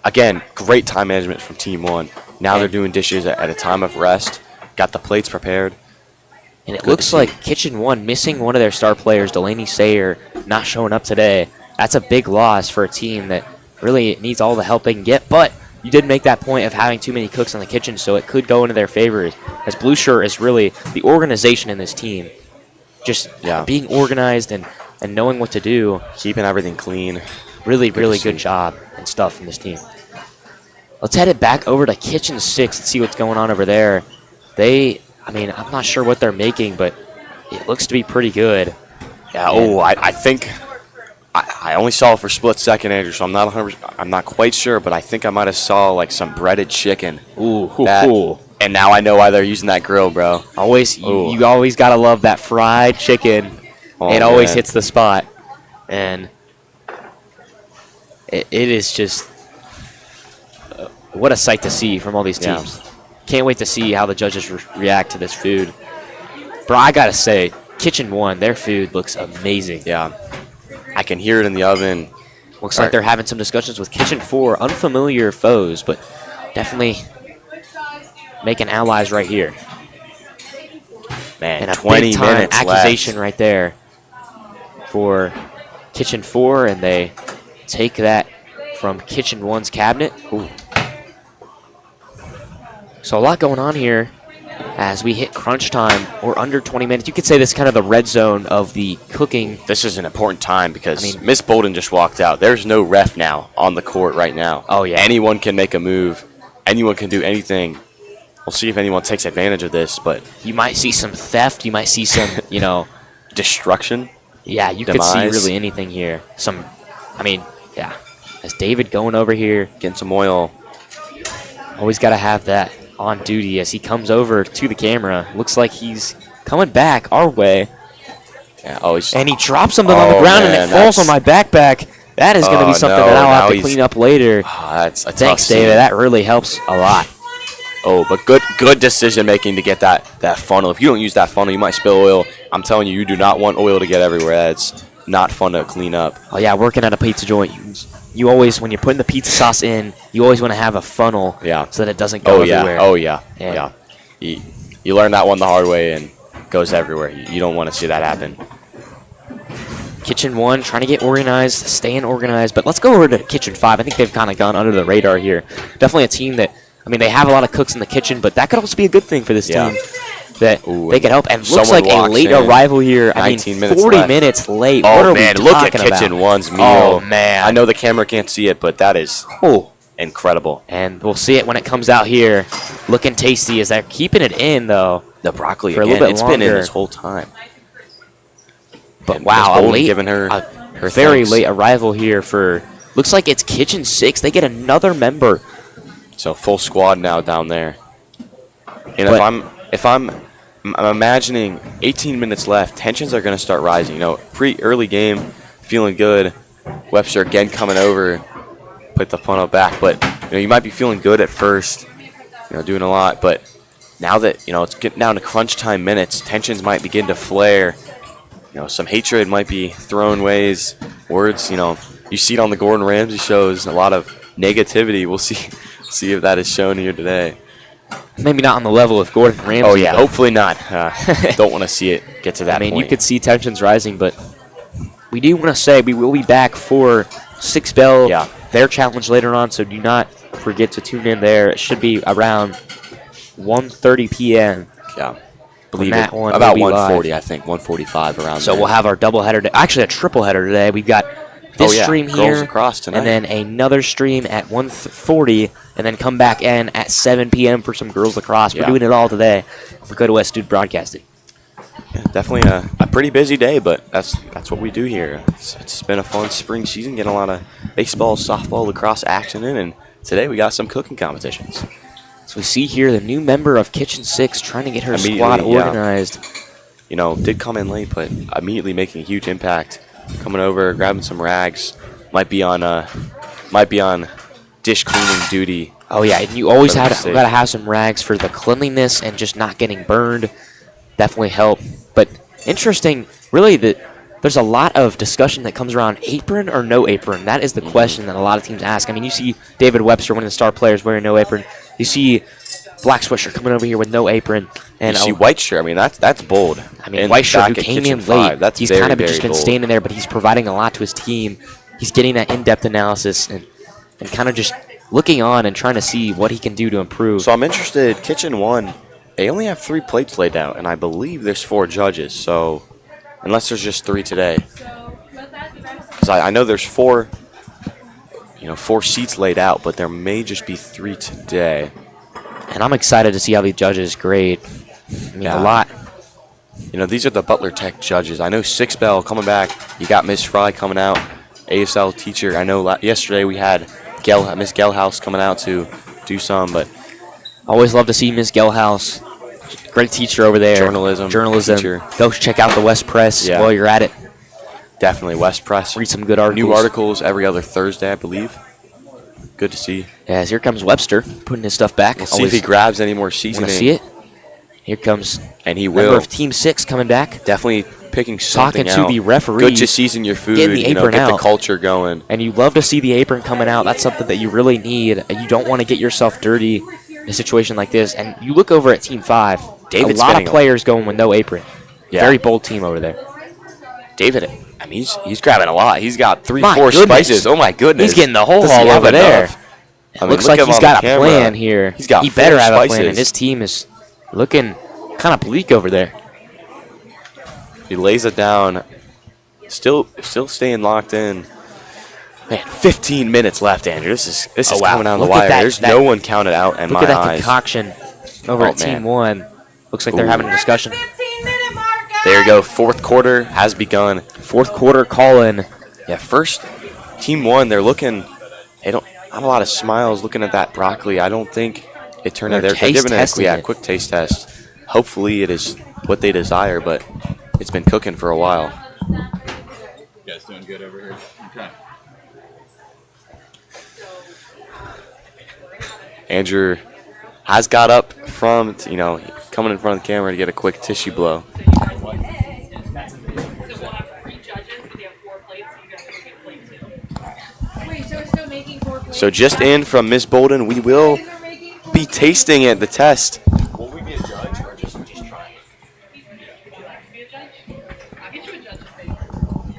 Again, great time management from Team 1. Now they're doing dishes at a time of rest. Got the plates prepared. And it looks like Kitchen 1 missing one of their star players, Delaney Sayer, not showing up today. That's a big loss for a team that really needs all the help they can get. But you did make that point of having too many cooks in the kitchen, so it could go into their favor. As Blue Shirt is really the organization in this team. Just being organized and knowing what to do. Keeping everything clean. Really good job and stuff from this team. Let's head it back over to Kitchen 6 and see what's going on over there. I'm not sure what they're making, but it looks to be pretty good. Yeah. I think I only saw it for a split second, Andrew. So I'm not quite sure, but I think I might have saw like some breaded chicken. Ooh. And now I know why they're using that grill, bro. You always gotta love that fried chicken. It always hits the spot, and it is just what a sight to see from all these teams. Yeah. Can't wait to see how the judges react to this food. Bro, I gotta say, Kitchen 1, their food looks amazing. Yeah. I can hear it in the oven. Looks like they're having some discussions with Kitchen 4, unfamiliar foes, but definitely making allies right here. Man, and a 20 big-time minutes accusation left. right there for Kitchen 4, and they take that from Kitchen 1's cabinet. Ooh. So a lot going on here. as we hit crunch time or under 20 minutes. You could say this is kind of the red zone of the cooking. This is an important time because Miss Bolden just walked out. There's no ref now on the court right now. Oh, yeah. Anyone can make a move. Anyone can do anything. We'll see if anyone takes advantage of this, but You might see some theft. You might see some, destruction. yeah, you Demise. could see really anything here. Yeah. As David going over here, Getting some oil. always got to have that on duty as he comes over to the camera. Looks like he's coming back our way. Yeah, always. And he drops something on the ground and it falls on my backpack. That is going to be something that I'll have to clean up later. That's a Thanks, tough scene. David. That really helps a lot. Oh, but good decision making to get that funnel. If you don't use that funnel, you might spill oil. I'm telling you, you do not want oil to get everywhere. That's not fun to clean up. Oh, yeah, working at a pizza joint, you always, when you're putting the pizza sauce in, you always want to have a funnel so that it doesn't go everywhere. Oh, yeah. You learn that one the hard way and it goes everywhere. You don't want to see that happen. Kitchen 1 trying to get organized, staying organized. But let's go over to Kitchen 5. I think they've kind of gone under the radar here. Definitely a team that, they have a lot of cooks in the kitchen, but that could also be a good thing for this team. That they could help. And looks like a late arrival here. 19 minutes 40 left. minutes late. Oh, what are man, we look at talking Kitchen about? 1's meal. Oh, man. I know the camera can't see it, but that is incredible. And we'll see it when it comes out here. Looking tasty as they're keeping it in, though. The broccoli, for a again, little bit it's longer. been in this whole time. But And wow, Miss a Bolden late, giving her very thanks. late arrival here for, looks like it's Kitchen 6. They get another member. So full squad now down there. And if I'm imagining 18 minutes left, tensions are going to start rising. Pretty early game, feeling good. Webster again coming over, put the funnel back. But you might be feeling good at first, doing a lot. But now that it's getting down to crunch time minutes, tensions might begin to flare. Some hatred might be thrown ways, words. You see it on the Gordon Ramsay shows. A lot of negativity. We'll see if that is shown here today. Maybe not on the level of Gordon Ramsay. Oh, yeah, hopefully not. Don't want to see it get to that point. You could see tensions rising, but we do want to say we will be back for 6 Bell, their challenge later on, so do not forget to tune in there. It should be around 1:30 p.m. Yeah. Believe that it. one About will be 1:40, I think. 1:45 around So there. we'll have our doubleheader, actually a triple header today. We've got this stream Girls here, across tonight. and then another stream at 1:40, and then come back in at 7 p.m. for some girls lacrosse. We're doing it all today. Lakota West Student Broadcasting. Yeah, definitely a pretty busy day, but that's what we do here. It's been a fun spring season, getting a lot of baseball, softball, lacrosse action in, and today we got some cooking competitions. So we see here the new member of Kitchen 6 trying to get her squad Immediately, organized. Did come in late, but immediately making a huge impact. Coming over, grabbing some rags. Might be on dish cleaning duty. Oh yeah, and you always got mistake. to have some rags for the cleanliness and just not getting burned. Definitely help. But interesting, really, there's a lot of discussion that comes around apron or no apron. That is the question that a lot of teams ask. You see David Webster, one of the star players, wearing no apron. You see Black Sweatshirt coming over here with no apron. And you see White Shirt. that's bold. White Shirt, who came in late, That's he's very, kind of very just been bold. standing there, but he's providing a lot to his team. He's getting that in-depth analysis and kind of just looking on and trying to see what he can do to improve. So I'm interested. Kitchen 1, they only have 3 plates laid out, and I believe there's 4 judges. So unless there's just 3 today, because I know there's 4 seats laid out, but there may just be 3 today. And I'm excited to see how these judges grade. A lot. These are the Butler Tech judges. I know 6 Bell coming back. You got Miss Fry coming out, ASL teacher. I know yesterday we had Miss Gelhaus coming out to do some, but always love to see Miss Gelhaus. Great teacher over there. Journalism teacher. Go check out the West Press while you're at it. Definitely West Press. Read some good articles. New articles every other Thursday, I believe. Good to see. Yeah, here comes Webster putting his stuff back. We'll see if he grabs any more seasoning. Want to see it? Here comes and he member will. of Team 6 coming back. Definitely picking something Talking out. to the referee. Good to season your food. Getting the apron get out. the culture going. And you love to see the apron coming out. That's something that you really need. You don't want to get yourself dirty in a situation like this. And you look over at Team 5. David's a lot of players going with no apron. Yeah. Very bold team over there. David, he's grabbing a lot. He's got 3, My 4 goodness. spices. Oh my goodness. He's getting the whole Does he haul have over there. enough? Looks like he's got a plan here. He's got he better 4 have spices. a plan, and his team is looking kind of bleak over there. He lays it down. Still staying locked in. Man, 15 minutes left, Andrew. This is wow. coming down the Look at wire. that- There's that- no one counted out in Look my at that eyes. concoction over Oh, at Team man. 1. Looks like they're Ooh. having a discussion. 15-minute mark. There you go. Fourth quarter has begun. Fourth quarter call-in. Yeah, first, Team 1, they're looking. They don't not a lot of smiles looking at that broccoli. I don't think it turned out. They're They're taste giving testing it a it. quick taste test. Hopefully, it is what they desire, but it's been cooking for a while. You guys doing good over here? Okay. Andrew has got up from, coming in front of the camera to get a quick tissue blow. So just in from Miss Bolden, we will be tasting it, the test. Will we be a judge or just trying? You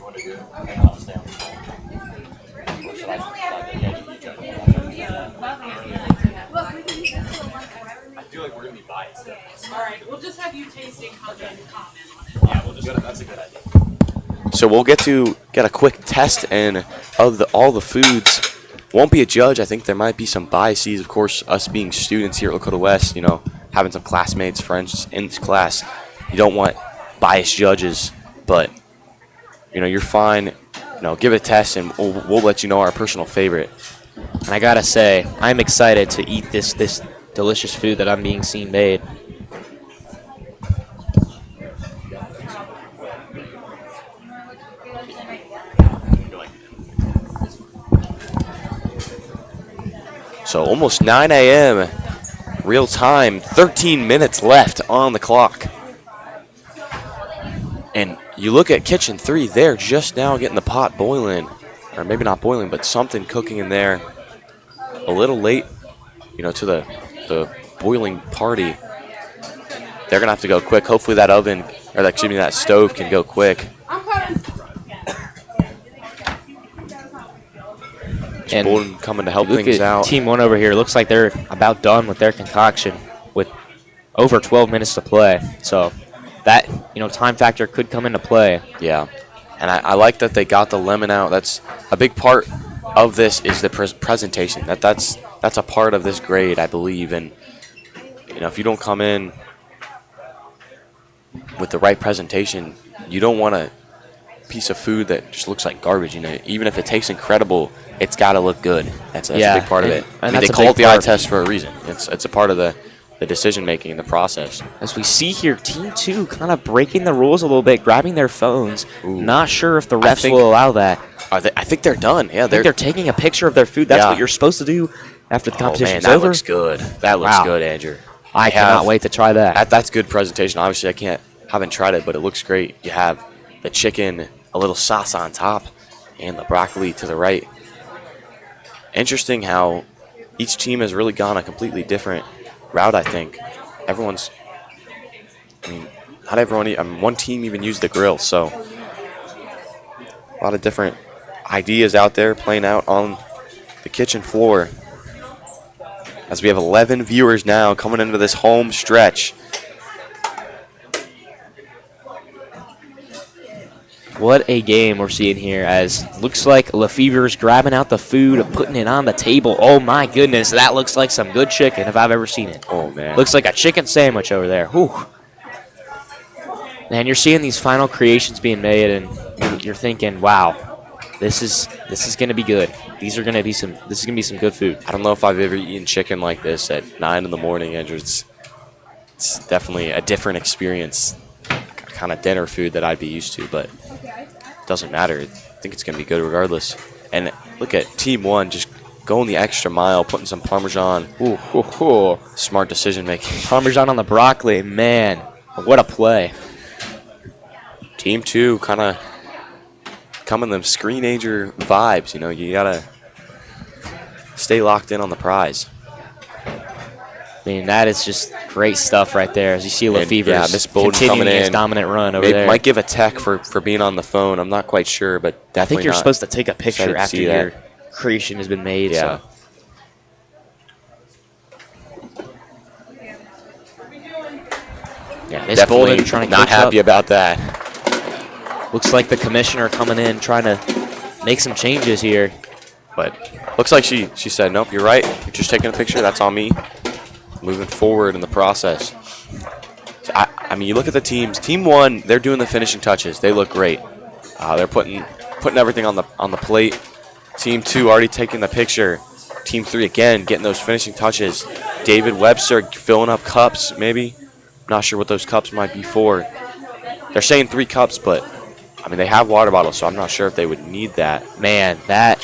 want to do it? Okay, I'll stay on the phone. Or should I I feel like we're going to be biased. All right, we'll just have you tasting comment on it. Yeah, we'll just that's a good idea. So we'll get a quick test and of all the foods. Won't be a judge. I think there might be some biases. Of course, us being students here at Lakota West, having some classmates, friends in this class, you don't want biased judges. But you're fine. Give it a test, and we'll let you know our personal favorite. And I gotta say, I'm excited to eat this delicious food that I'm being seen made. So almost 9 a.m. real time, 13 minutes left on the clock. And you look at Kitchen 3, they're just now getting the pot boiling. Or maybe not boiling, but something cooking in there. A little late, to the boiling party. They're going to have to go quick. Hopefully that oven, or that stove can go quick. And Bolden coming to help look things at out. Team 1 over here. Looks like they're about done with their concoction with over 12 minutes to play. So that, time factor could come into play. Yeah, and I like that they got the lemon out. That's a big part of this is the presentation. That's a part of this grade, I believe. And if you don't come in with the right presentation, you don't want a piece of food that just looks like garbage. Even if it tastes incredible, it's got to look good. That's a big part of it. And they that's a call big it the eye part. test for a reason. It's a part of the decision making, the process. As we see here, Team 2 kind of breaking the rules a little bit, grabbing their phones. Ooh. Not sure if the I refs think- will allow that. I think they're done. Yeah, I think they're taking a picture of their food. That's Yeah. what you're supposed to do after the Oh man, competition's that over. looks good. That looks Wow. good, Andrew. I cannot wait to try that. That's good presentation. Obviously, haven't tried it, but it looks great. You have the chicken, a little sauce on top, and the broccoli to the right. Interesting how each team has really gone a completely different route, I think. Not everyone, one team even used the grill, so a lot of different ideas out there playing out on the kitchen floor. As we have 11 viewers now coming into this home stretch. What a game we're seeing here, as looks like Lefevre's grabbing out the food, putting it on the table. Oh my goodness, that looks like some good chicken if I've ever seen it. Oh man. Looks like a chicken sandwich over there. Whew. And you're seeing these final creations being made, and you're thinking, wow, this is going to be good. This is going to be some good food. I don't know if I've ever eaten chicken like this at 9 in the morning, Andrew. It's definitely a different experience, kind of dinner food that I'd be used to, but it doesn't matter. I think it's going to be good regardless. And look at Team 1 just going the extra mile, putting some Parmesan. Ooh, ooh, ooh. Smart decision making. Parmesan on the broccoli, man, what a play. Team 2 kind of coming them screenager vibes. You got to stay locked in on the prize. I mean, that is just great stuff right there. As you see Lefevre Miss Bolden continuing coming his in. dominant run over Maybe there. might give a tech for being on the phone. I'm not quite sure, but I definitely think you're not supposed to take a picture excited to after see your that. creation has been made. Yeah. So. Yeah, Miss Bolden trying to not coach happy up. about that. Looks like the commissioner coming in trying to make some changes here. But looks like she said, nope, you're right. You're just taking a picture. That's on me. Moving forward in the process. I mean, you look at the teams. Team 1, they're doing the finishing touches. They look great. They're putting everything on the plate. Team 2 already taking the picture. Team 3 again getting those finishing touches. David Webster filling up cups. Maybe, not sure what those cups might be for. They're saying 3 cups, but I mean they have water bottles, so I'm not sure if they would need that. Man, that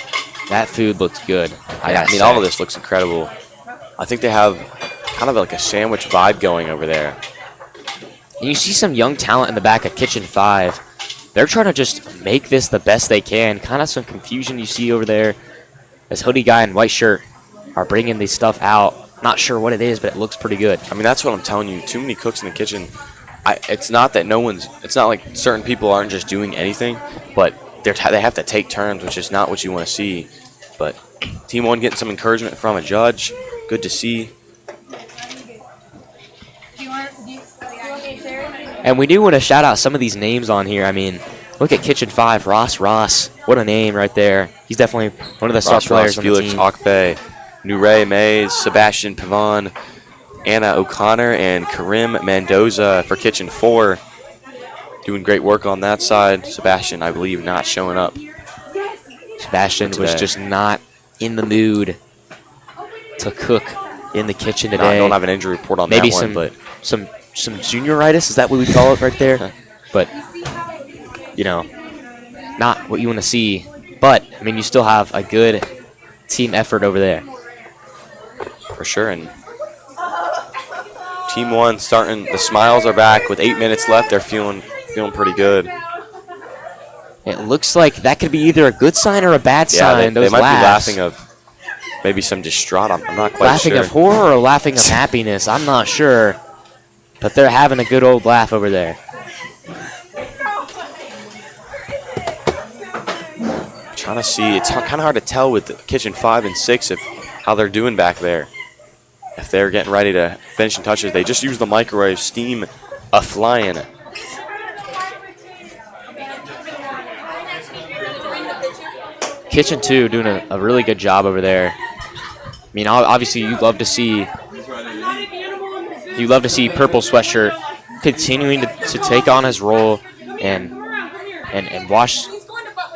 food looks good. I mean, all of this looks incredible. I think they have kind of like a sandwich vibe going over there. And you see some young talent in the back of Kitchen 5. They're trying to just make this the best they can. Kind of some confusion you see over there. This hoodie guy in white shirt are bringing this stuff out. Not sure what it is, but it looks pretty good. I mean, that's what I'm telling you. Too many cooks in the kitchen. It's not that it's not like certain people aren't just doing anything, but they have to take turns, which is not what you want to see. But Team 1 getting some encouragement from a judge. Good to see. And we do want to shout out some of these names on here. I mean, look at Kitchen 5, Ross. What a name right there. He's definitely one of the star players on the Felix team. Akpe, Nure Mays, Sebastian Pavon, Anna O'Connor, and Karim Mendoza for Kitchen 4. Doing great work on that side. Sebastian, I believe, not showing up. Sebastian was just not in the mood to cook in the kitchen today. I don't have an injury report on Maybe that one, but some junioritis, is that what we call it right there? But, you know, not what you want to see. But, I mean, you still have a good team effort over there. for sure. And Team 1 starting, the smiles are back with 8 minutes left. They're feeling pretty good. It looks like that could be either a good sign or a bad sign. They Those might laughs. be laughing of maybe some distraught. I'm not quite Laughing sure. of horror or laughing of happiness. I'm not sure. But they're having a good old laugh over there. Trying to see. It's kind of hard to tell with the Kitchen 5 and 6 how they're doing back there. If they're getting ready to finishing touches, they just use the microwave, steam a-flying. Kitchen 2 doing a really good job over there. I mean, obviously you love to see Purple Sweatshirt continuing to take on his role and wash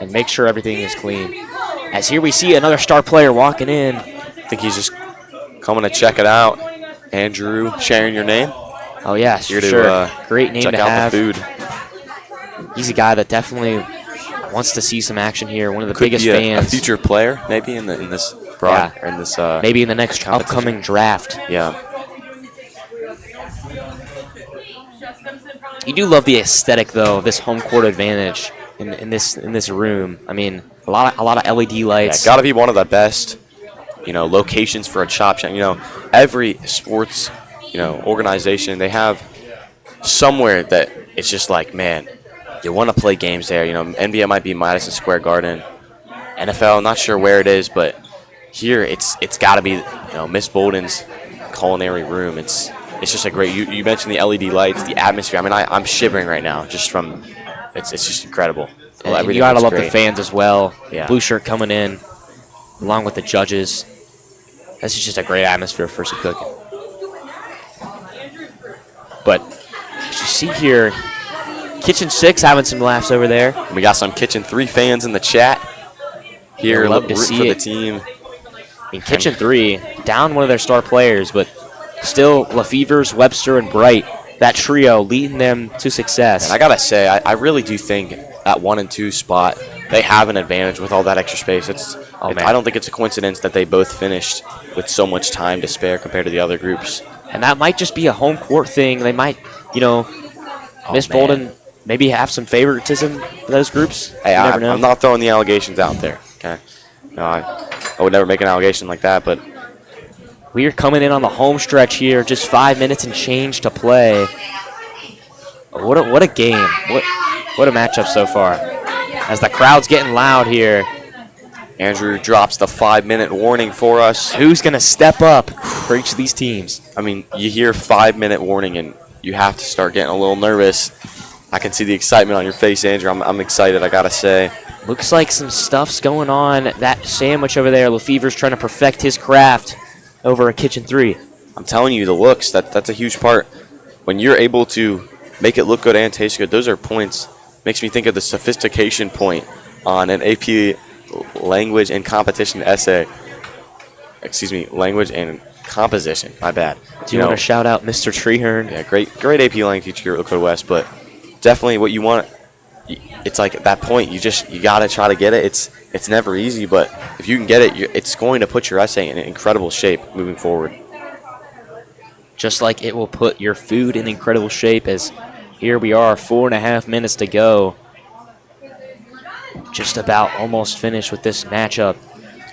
and make sure everything is clean. As here we see another star player walking in. I think he's just coming to check it out. Andrew, sharing your name. Oh yes, Here for to sure. Great name check to out have. the food. He's a guy that definitely wants to see some action here. One of the Could biggest be a fans. future player, maybe in this broad, or in this maybe in the next competition. upcoming draft. Yeah. You do love the aesthetic though of this home court advantage in this room. I mean, a lot of LED lights. Got to be one of the best, locations for a chop shop. Every sports, organization, they have somewhere that it's just like, man, you want to play games there. NBA might be Madison Square Garden, NFL, not sure where it is, but here it's got to be, Miss Bolden's culinary room. It's just a great. You mentioned the LED lights, the atmosphere. I mean, I'm shivering right now just from. It's just incredible. And you gotta love great. the fans as well. Yeah. Blue shirt coming in, along with the judges. This is just a great atmosphere for some cooking. But as you see here, Kitchen 6 having some laughs over there. We got some Kitchen 3 fans in the chat here. Love to root see for the it. team. In Kitchen 3, down one of their star players, but still Lefevers, Webster, and Bright, that trio leading them to success. And I gotta say, I really do think at 1 and 2 spot they have an advantage with all that extra space. I don't think it's a coincidence that they both finished with so much time to spare compared to the other groups. And that might just be a home court thing. They might, Miss Bolden maybe have some favoritism for those groups. Hey, You never know. I'm not throwing the allegations out there. Okay, no, I would never make an allegation like that. But We are coming in on the home stretch here. Just 5 minutes and change to play. What a game. What a matchup so far. As the crowd's getting loud here. Andrew drops the 5-minute warning for us. Who's going to step up for each of these teams? I mean, you hear 5-minute warning, and you have to start getting a little nervous. I can see the excitement on your face, Andrew. I'm excited, I got to say. Looks like some stuff's going on. That sandwich over there, Lefevre's trying to perfect his craft over a kitchen 3. I'm telling you, the looks, that's a huge part. When you're able to make it look good and taste good, those are points. Makes me think of the sophistication point on an AP language and competition essay. Excuse me, language and composition. My bad. Do you want to shout out Mr. Treehern? Yeah, great AP language teacher here at Lakota West, but definitely what you want. It's like at that point, you got to try to get it. It's never easy, but if you can get it, it's going to put your essay in incredible shape moving forward. Just like it will put your food in incredible shape, as here we are, 4.5 minutes to go. Just about almost finished with this matchup.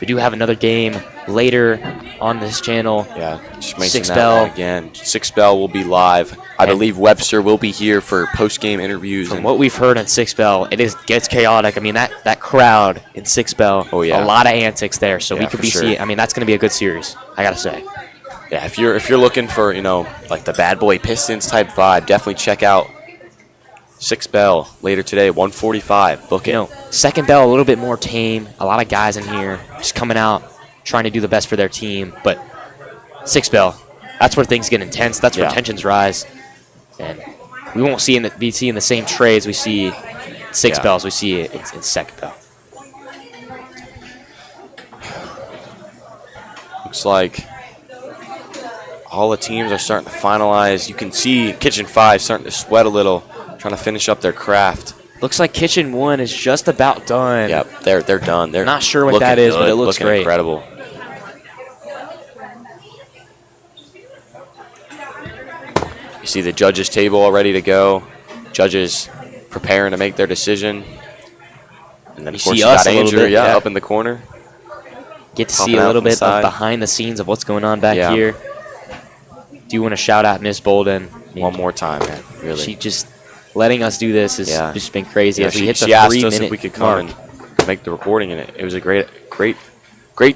We do have another game later on this channel. Yeah, just mention 6 that bell one again. 6 bell will be live. I believe Webster will be here for post-game interviews. From what we've heard on 6 bell, gets chaotic. I mean, that crowd in 6 bell, oh, yeah. A lot of antics there. So yeah, we could be seeing. I mean, that's going to be a good series, I gotta say. Yeah, if you're looking for like the Bad Boy Pistons type vibe, definitely check out 6 bell later today, 1:45. Book it. Second bell a little bit more tame. A lot of guys in here just coming out, trying to do the best for their team. But 6 bell, that's where things get intense. That's where tensions rise, and we won't be seeing the same trades we see 6 bells. We see it in second bell. Looks like all the teams are starting to finalize. You can see Kitchen 5 starting to sweat a little, trying to finish up their craft. Looks like Kitchen 1 is just about done. Yep, they're done. They're not sure what that is, but it looks great. Incredible. You see the judges' table all ready to go. Judges preparing to make their decision. And then of course you got Andrew, up in the corner. Get to see a little bit of behind the scenes of what's going on back here. Do you want to shout out Miss Bolden one more time, man? Really, she just letting us do this has just been crazy. Yeah, as we hit the she asked 3 us minute if we could come and make the recording, and it was a great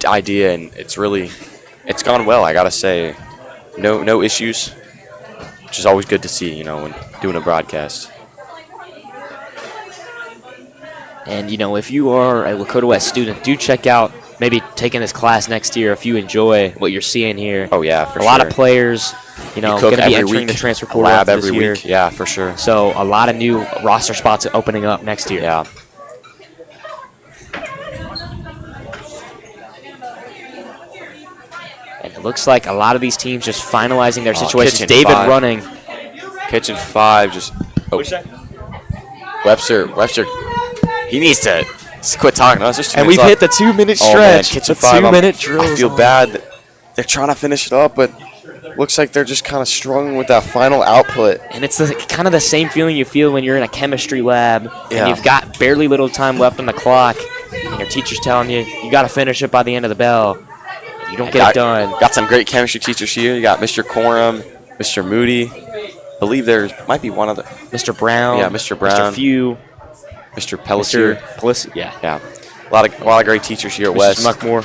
idea, and it's gone well. I gotta say, no issues, which is always good to see, when doing a broadcast. And if you are a Lakota West student, do check out maybe taking this class next year if you enjoy what you're seeing here. Oh yeah, for sure. A lot of players, going to be entering the transfer portal lab every year. week. Yeah, for sure. So a lot of new roster spots opening up next year. Yeah. And it looks like a lot of these teams just finalizing their situations. Kitchen David 5. running. Kitchen 5 just. Oh. Webster, he needs to quit talking to us. And we've hit the 2-minute stretch. Man, Kitchen 5. 2-minute drills. I feel bad that they're trying to finish it up, but looks like they're just kind of struggling with that final output. And it's kind of the same feeling you feel when you're in a chemistry lab and you've got barely little time left on the clock, and your teacher's telling you got to finish it by the end of the bell. You don't get it done. Got some great chemistry teachers here. You got Mr. Coram, Mr. Moody. I believe there might be one other. Mr. Brown. Yeah, Mr. Brown. Mr. Few. Mr. Pelletier. Yeah. A lot of great teachers here at West. Muckmore.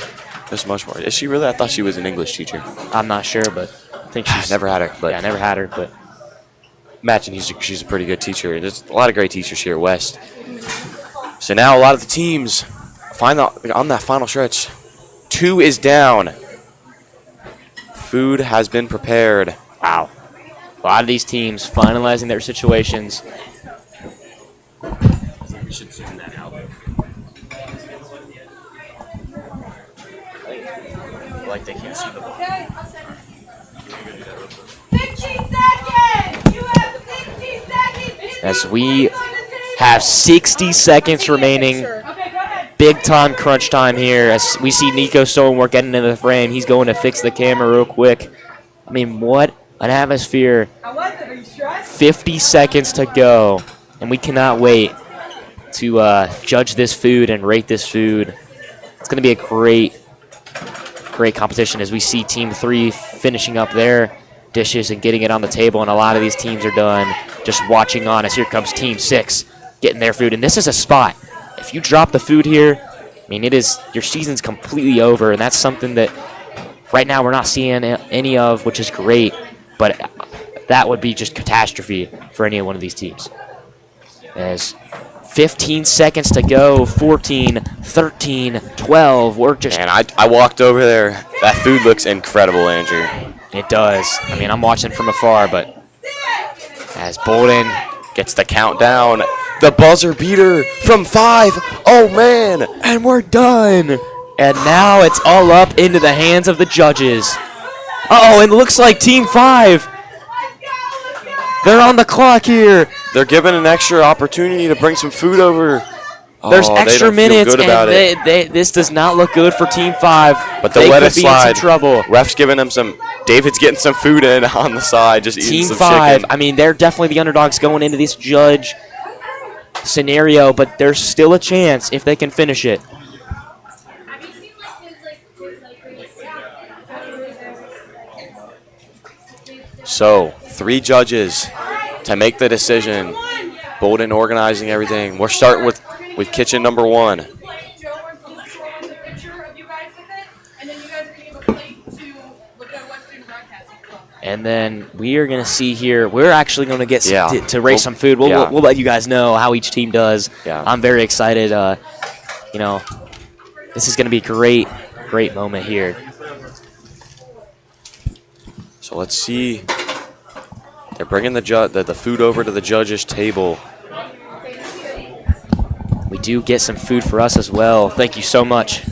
Miss Muchmore. Is she really? I thought she was an English teacher. I'm not sure, but I think she's never had her. But yeah, never had her. But imagine she's a pretty good teacher. There's a lot of great teachers here at West. So now a lot of the teams on that final stretch. 2 is down. Food has been prepared. Wow. A lot of these teams finalizing their situations. You should zoom that out. Like they can't see the ball. 60 seconds! You have 60 seconds! As we have 60 seconds remaining. Big time crunch time here as we see Nico Stonework getting into the frame. He's going to fix the camera real quick. I mean, what an atmosphere. 50 seconds to go, and we cannot wait to judge this food and rate this food. It's going to be a great competition as we see Team 3 finishing up their dishes and getting it on the table, and a lot of these teams are done just watching on as here comes Team 6 getting their food. And this is a spot. If you drop the food here, I mean, your season's completely over, and that's something that right now we're not seeing any of, which is great. But that would be just catastrophe for any one of these teams. As 15 seconds to go, 14, 13, 12. We're just... And I walked over there. That food looks incredible, Andrew. It does. I mean, I'm watching from afar, but as Bolden Gets the countdown. The buzzer beater from 5. Oh, man. and we're done. And now it's all up into the hands of the judges. Uh-oh, and it looks like Team 5. They're on the clock here. They're given an extra opportunity to bring some food over. There's Oh, they extra don't feel minutes, good about and this does not look good for Team 5. But they'll let it could be in some slide. trouble. Ref's giving them some. David's getting some food in on the side, just eating Team some 5, chicken. I mean, they're definitely the underdogs going into this judge scenario, but there's still a chance if they can finish it. So, 3 judges to make the decision. Bolden organizing everything. We're starting with kitchen number 1. And then we are going to see here, we're actually going to get Yeah. to rate some food. We'll let you guys know how each team does. Yeah. I'm very excited. You know, this is going to be a great moment here. So let's see. They're bringing the food over to the judges' table. We do get some food for us as well. Thank you so much.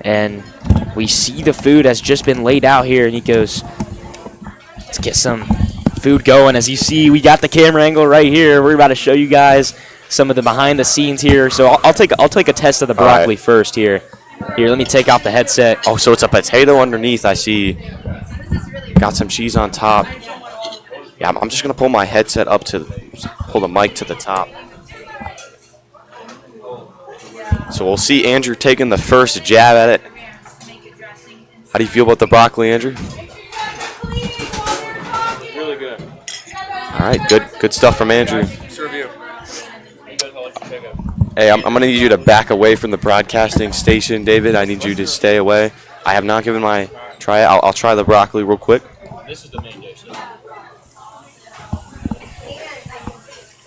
And we see the food has just been laid out here, and he goes, let's get some food going. As you see, we got the camera angle right here. We're about to show you guys some of the behind the scenes here. So I'll take a test of the broccoli first here. Here, let me take off the headset. Oh, so it's a potato underneath. I see. Got some cheese on top. Yeah, I'm just gonna pull my headset up to pull the mic to the top. So we'll see Andrew taking the first jab at it. How do you feel about the broccoli, Andrew? Really good. All right, good stuff from Andrew. Serve you. Hey, I'm going to need you to back away from the broadcasting station, David. I need you to stay away. I have not given my try. I'll try the broccoli real quick. This is the main dish.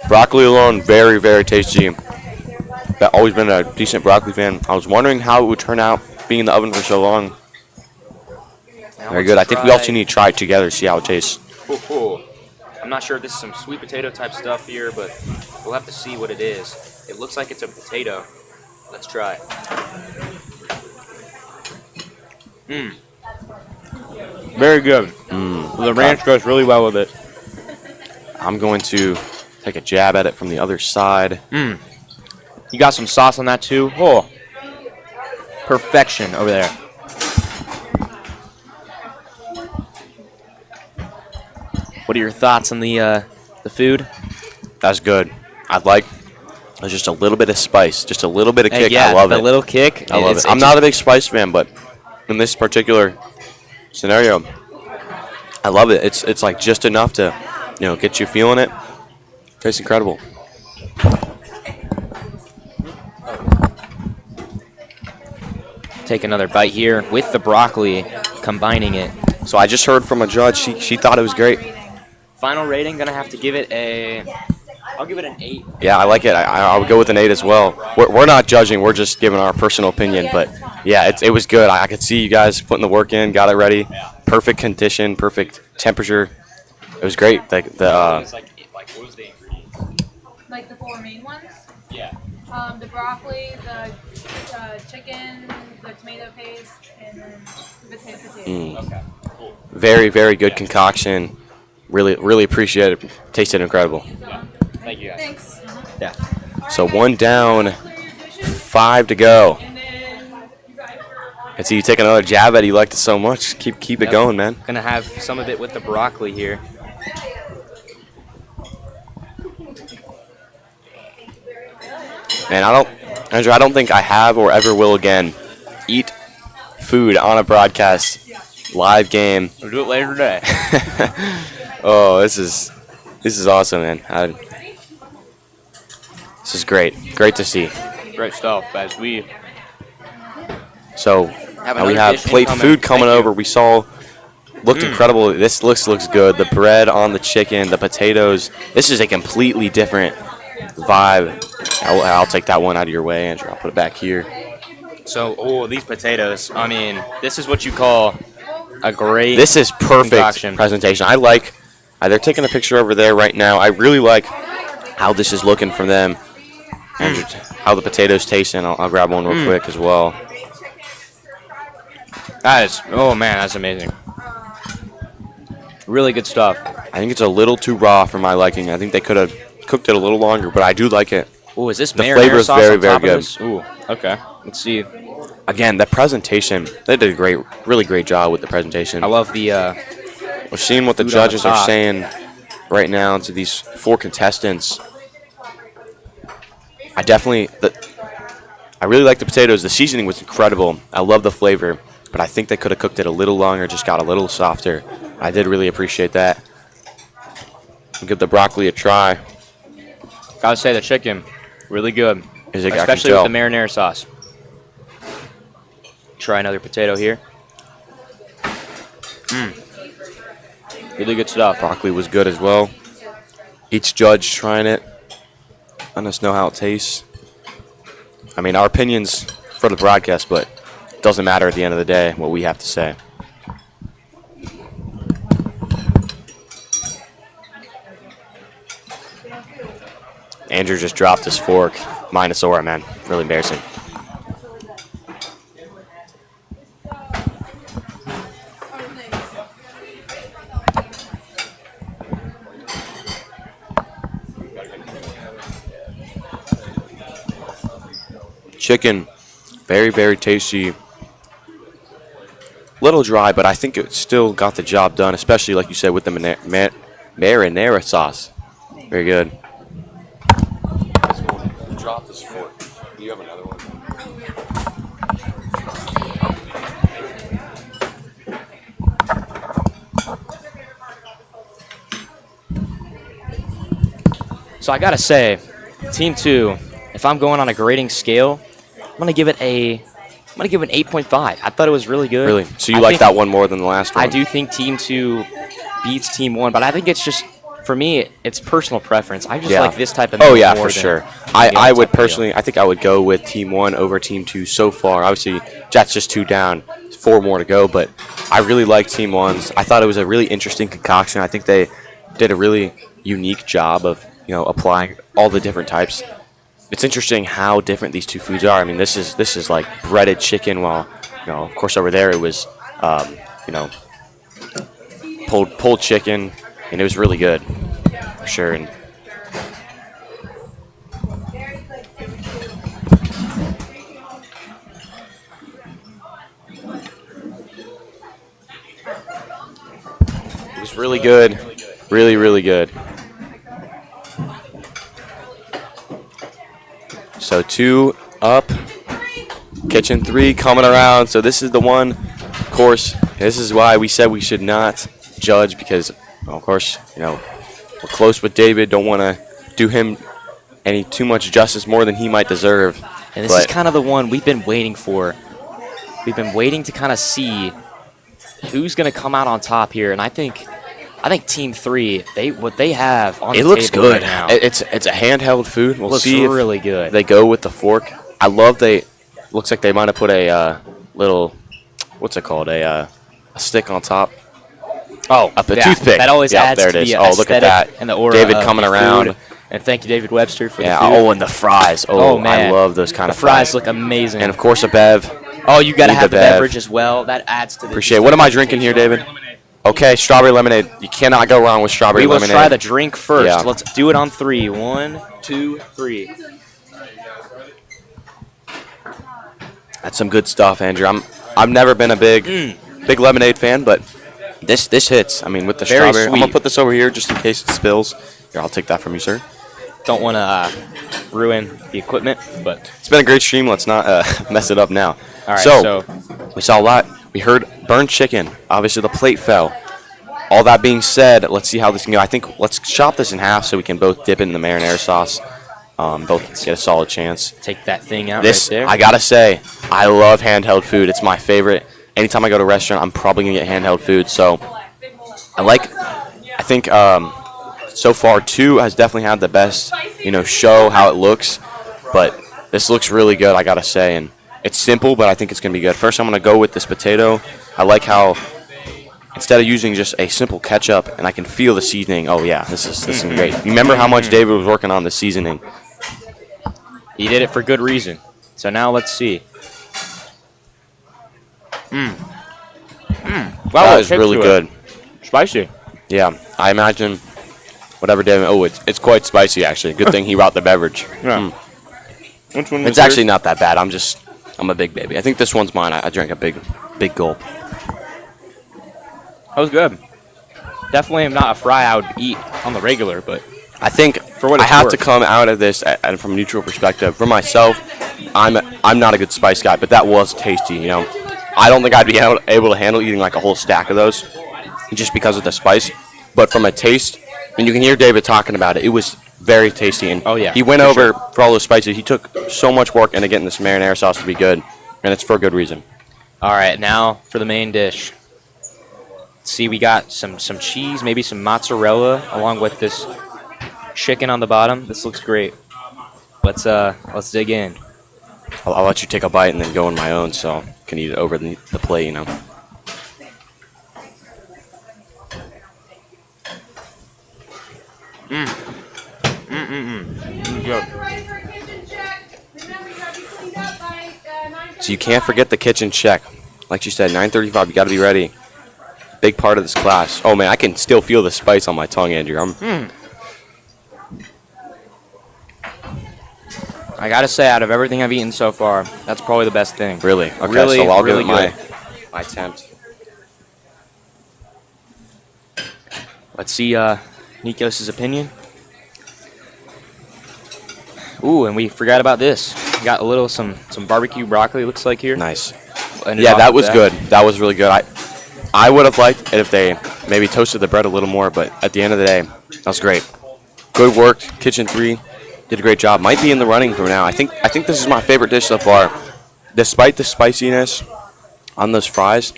Broccoli alone, very, very tasty. I've always been a decent broccoli fan. I was wondering how it would turn out being in the oven for so long. Very good. I think we also need to try it together, see how it tastes. Cool. I'm not sure if this is some sweet potato type stuff here, but we'll have to see what it is. It looks like it's a potato. Let's try it. Very good. The ranch goes really well with it. I'm going to take a jab at it from the other side. You got some sauce on that too? Oh, perfection over there. What are your thoughts on the food? That's good. There's just a little bit of spice, just a little bit of kick. Yeah, I love the it. little kick. I love it. I'm not a big spice fan, but in this particular scenario, I love it. It's like just enough to, get you feeling it. Tastes incredible. Take another bite here with the broccoli, combining it. So I just heard from a judge. She thought it was great. Final rating, gonna have to give it I'll give it an 8. Yeah, I like it. I would go with an 8 as well. We're not judging. We're just giving our personal opinion. But yeah, it was good. I could see you guys putting the work in, got it ready. Perfect condition, perfect temperature. It was great. Like what was the ingredients? Like the 4 main ones? Yeah. The broccoli, the chicken, the tomato paste, and then the potato. Okay. Cool. Very, very good concoction. Really, really appreciate it. Tasted incredible. Thank you guys. Thanks. Yeah. So 1 down, 5 to go. And so you take another jab at it. You liked it so much. Keep it going, man. Gonna have some of it with the broccoli here. And I don't think I have or ever will again eat food on a broadcast Live game. We'll do it later today. Oh, this is awesome, man. This is great. Great to see. Great stuff. As we So have we have plate food coming over. We saw looked incredible. This looks good. The bread on the chicken, the potatoes. This is a completely different vibe. I'll take that one out of your way, Andrew. I'll put it back here. So, these potatoes. I mean, this is what you call a great. This is perfect concoction. presentation. I like. They're taking a picture over there right now. I really like how this is looking from them. And how the potatoes taste, and I'll grab one real quick as well. That is, oh man, that's amazing. Really good stuff. I think it's a little too raw for my liking. I think they could have cooked it a little longer, but I do like it. Oh, is this The marinara flavor is sauce very, on very top good. of this? Ooh, okay. Let's see. Again, the presentation, they did a really great job with the presentation. I love the. We're seeing what the food on the judges are top. saying right now to these 4 contestants. I really like the potatoes. The seasoning was incredible. I love the flavor, but I think they could have cooked it a little longer, just got a little softer. I did really appreciate that. I'll give the broccoli a try. Gotta say the chicken, really good, I can especially tell. with the marinara sauce. Try another potato here. Really good stuff. Broccoli was good as well. Each judge trying it. Let us know how it tastes. I mean, our opinions for the broadcast, but it doesn't matter at the end of the day what we have to say. Andrew just dropped his fork. Minus Aura, man. Really embarrassing. Chicken, very, very tasty. Little dry, but I think it still got the job done, especially like you said with the marinara sauce. Very good. Drop this fork. Do you have another one? So I gotta say, Team 2, if I'm going on a grading scale, I'm gonna give it an 8.5. I thought it was really good. Really? So you I like think- that one more than the last one? I do think Team 2 beats Team 1, but I think it's just, for me, it's personal preference. I just Yeah. like this type of Oh meal yeah, more for than sure. the I other would type of meal. personally, I think I would go with Team 1 over Team 2 so far. Obviously, Jets just 2 down, 4 more to go, but I really like Team 1's. I thought it was a really interesting concoction. I think they did a really unique job of, applying all the different types. It's interesting how different these two foods are. I mean, this is like breaded chicken, while, of course over there it was, pulled chicken, and it was really good, for sure. And it was really good, really, really good. So 2 up, kitchen 3 coming around. So this is the one, of course, this is why we said we should not judge, because, of course, we're close with David. Don't want to do him any too much justice more than he might deserve. And this is kind of the one we've been waiting for. We've been waiting to kind of see who's going to come out on top here. And I think Team 3, what they have on the It table looks good. right now. It's a handheld food. We'll looks see if really good. they go with the fork. I love looks like they might have put a little, what's it called, a stick on top. Oh, A toothpick. That always Yeah, adds there to it the is. Oh, look at aesthetic that. and the aura David of coming the around. food. And thank you, David Webster, for Yeah. the food. Oh, and the fries. Oh, man. I love those kind The of fries look amazing. And of course a bev. Oh, you got to Need have the the bev. beverage as well. That adds to the. Appreciate it. What am I drinking here, David? Okay, strawberry lemonade. You cannot go wrong with strawberry We will lemonade. try the drink first. Yeah. Let's do it on 3. 1, 2, 3. That's some good stuff, Andrew. I've never been a big lemonade fan, but this hits. I mean, with the Very strawberry. I'm gonna sweet. put this over here just in case it spills. Here, I'll take that from you, sir. Don't want to ruin the equipment, but It's been a great stream. Let's not mess it up now. all right. So we saw a lot. We heard burnt chicken. Obviously, the plate fell. All that being said, let's see how this can go. I think let's chop this in half so we can both dip it in the marinara sauce. Both get a solid chance. Take that thing out This, right there. I gotta say, I love handheld food. It's my favorite. Anytime I go to a restaurant, I'm probably gonna get handheld food. So I think so far 2 has definitely had the best, show how it looks. But this looks really good, I gotta say, and it's simple, but I think it's gonna be good. First, I'm gonna go with this potato. I like how instead of using just a simple ketchup, and I can feel the seasoning. Oh yeah, this is great. Remember how much David was working on the seasoning? He did it for good reason. So now let's see. Wow, That it is kicked really to good. it. Spicy. Yeah, I imagine whatever David. Oh, it's quite spicy actually. Good thing he brought the beverage. Yeah. Which one was It's actually not that bad. I'm a big baby. I think this one's mine. I drank a big gulp. That was good. Definitely am not a fry I would eat on the regular, but I think For what I it's have worth. to come out of this and from a neutral perspective. For myself, I'm not a good spice guy, but that was tasty. I don't think I'd be able to handle eating like a whole stack of those, just because of the spice. But from a taste, and you can hear David talking about it, it was very tasty. And Oh, yeah, he went for over for all those spices. He took so much work into getting this marinara sauce to be good, and it's for a good reason. all right, now for the main dish. See, we got some cheese, maybe some mozzarella, along with this chicken on the bottom. This looks great. Let's dig in. I'll let you take a bite and then go on my own, so I can eat it over the plate. So you can't forget the kitchen check. Like you said, 9:35. You got to be ready. Big part of this class. Oh man, I can still feel the spice on my tongue, Andrew. I gotta say, out of everything I've eaten so far, that's probably the best thing. Really? Okay, Really, so I'll really give it good. my attempt. Let's see Nikos' opinion. Ooh, and we forgot about this. We got a little some barbecue broccoli, looks like here. Nice. Ended Yeah, off that with was good. That was really good. I would have liked it if they maybe toasted the bread a little more, but at the end of the day, that was great. Good work, Kitchen 3. Did a great job. Might be in the running for now. I think this is my favorite dish so far. Despite the spiciness on those fries,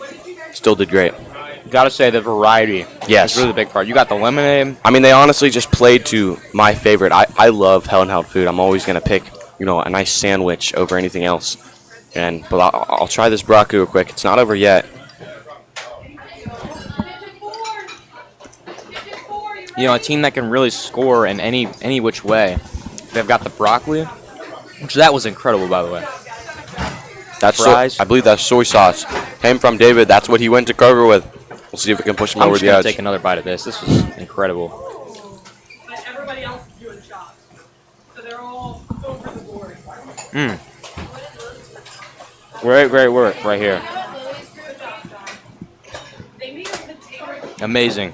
still did great. Gotta say, the variety Yes. is really the big part. You got the lemonade. I mean, they honestly just played to my favorite. I love handheld food. I'm always going to pick, a nice sandwich over anything else. But I'll try this broccoli real quick. It's not over yet. A team that can really score in any which way. They've got the broccoli, which that was incredible, by the way. That's Fries. I believe that's soy sauce. Came from David. That's what he went to Kroger with. We'll see if we can push him I'm over just the gonna edge. take another bite of this. This was incredible. But everybody else is doing shots. So they're all over the board. Great work right here. Amazing.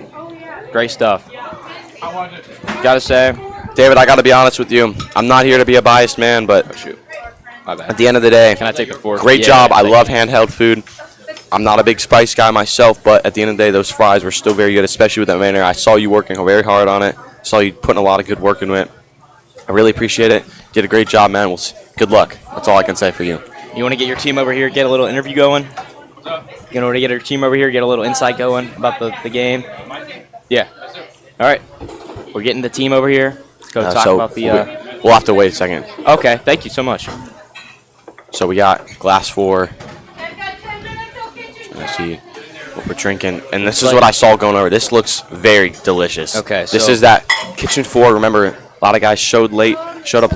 Great stuff. Gotta say, David, I got to be honest with you. I'm not here to be a biased man, but shoot. My bad. at the end of the day, Can I take the fork? great Yeah, job. yeah, I thank love you. handheld food. I'm not a big spice guy myself, but at the end of the day, those fries were still very good, especially with that marinara. I saw you working very hard on it. Saw you putting a lot of good work into it. I really appreciate it. Did a great job, man. Good luck. That's all I can say for you. You want to get your team over here, get a little interview going? You want to get your team over here, get a little insight going about the game? Yeah. All right. We're getting the team over here. Let's go talk about the. We'll have to wait a second. Okay. Thank you so much. So we got glass 4. Let's see what we're drinking. And this is what I saw going over. This looks very delicious. Okay, This so- is that Kitchen 4. Remember, a lot of guys showed up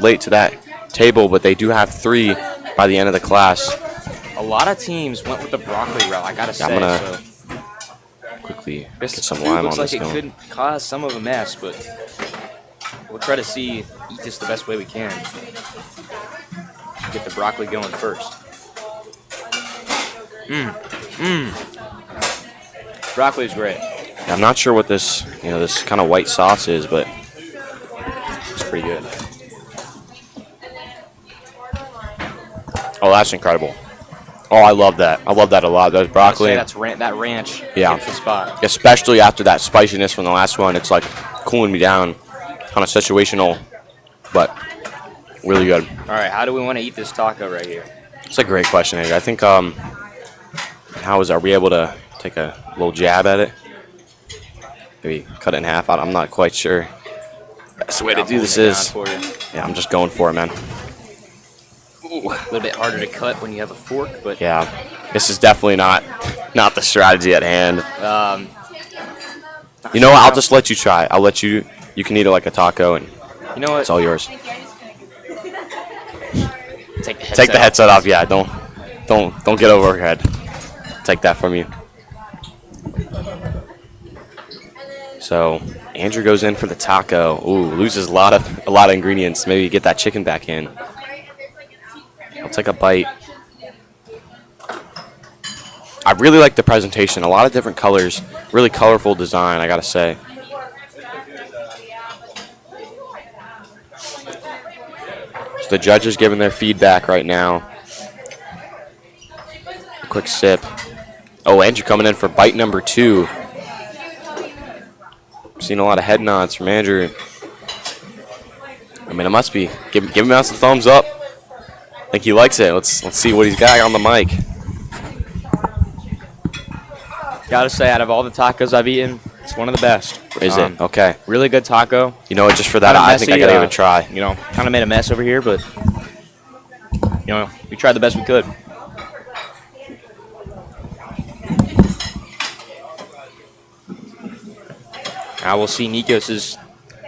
late to that table, but they do have 3 by the end of the class. A lot of teams went with the broccoli route. I gotta say. I'm gonna so quickly this get some food lime looks on like this it going. could cause some of a mess, but we'll try to eat this the best way we can. Get the broccoli going first. Broccoli's great. I'm not sure what this kind of white sauce is, but it's pretty good. Oh, that's incredible. Oh, I love that. I love that a lot. Those broccoli. That's that ranch. Yeah. Hits the spot. Especially after that spiciness from the last one. It's like cooling me down. Kind of situational, but really good. All right, how do we want to eat this taco right here? It's a great question, Andrew. I think, are we able to take a little jab at it? Maybe cut it in half. I'm not quite sure. Best way to do this is, yeah, I'm just going for it, man. Ooh, a little bit harder to cut when you have a fork, but Yeah, this is definitely not the strategy at hand. You know what? I'll just let you try. I'll let you. You can eat it like a taco, and you know what? it's all yours. Take the headset off. Yeah, don't get overhead. Take that from you. So Andrew goes in for the taco. Ooh, loses a lot of ingredients. Maybe get that chicken back in. I'll take a bite. I really like the presentation. A lot of different colors. Really colorful design, I gotta say. So the judges giving their feedback right now. A quick sip. Oh, Andrew coming in for bite number 2. Seen a lot of head nods from Andrew. I mean, it must be. Give him out some thumbs up. I think he likes it. Let's see what he's got on the mic. Gotta say, out of all the tacos I've eaten, it's one of the best. Is it? Okay. Really good taco. You know what? Just for that, Kinda I think I messy, gotta give it a try. You know, kind of made a mess over here, but you know, we tried the best we could. Now we'll see Nikos's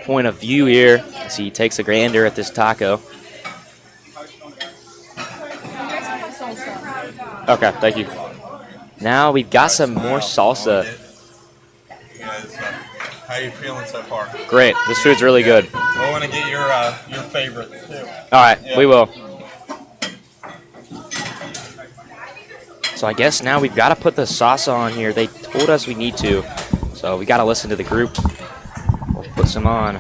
point of view here as he takes a gander at this taco. Okay, thank you. Now we've got some more salsa. How you feeling so far? Great. This food's really good. I want to get your favorite too. All right, Yeah. we will. So I guess now we've got to put the salsa on here. They told us we need to. So we got to listen to the group. We'll put some on.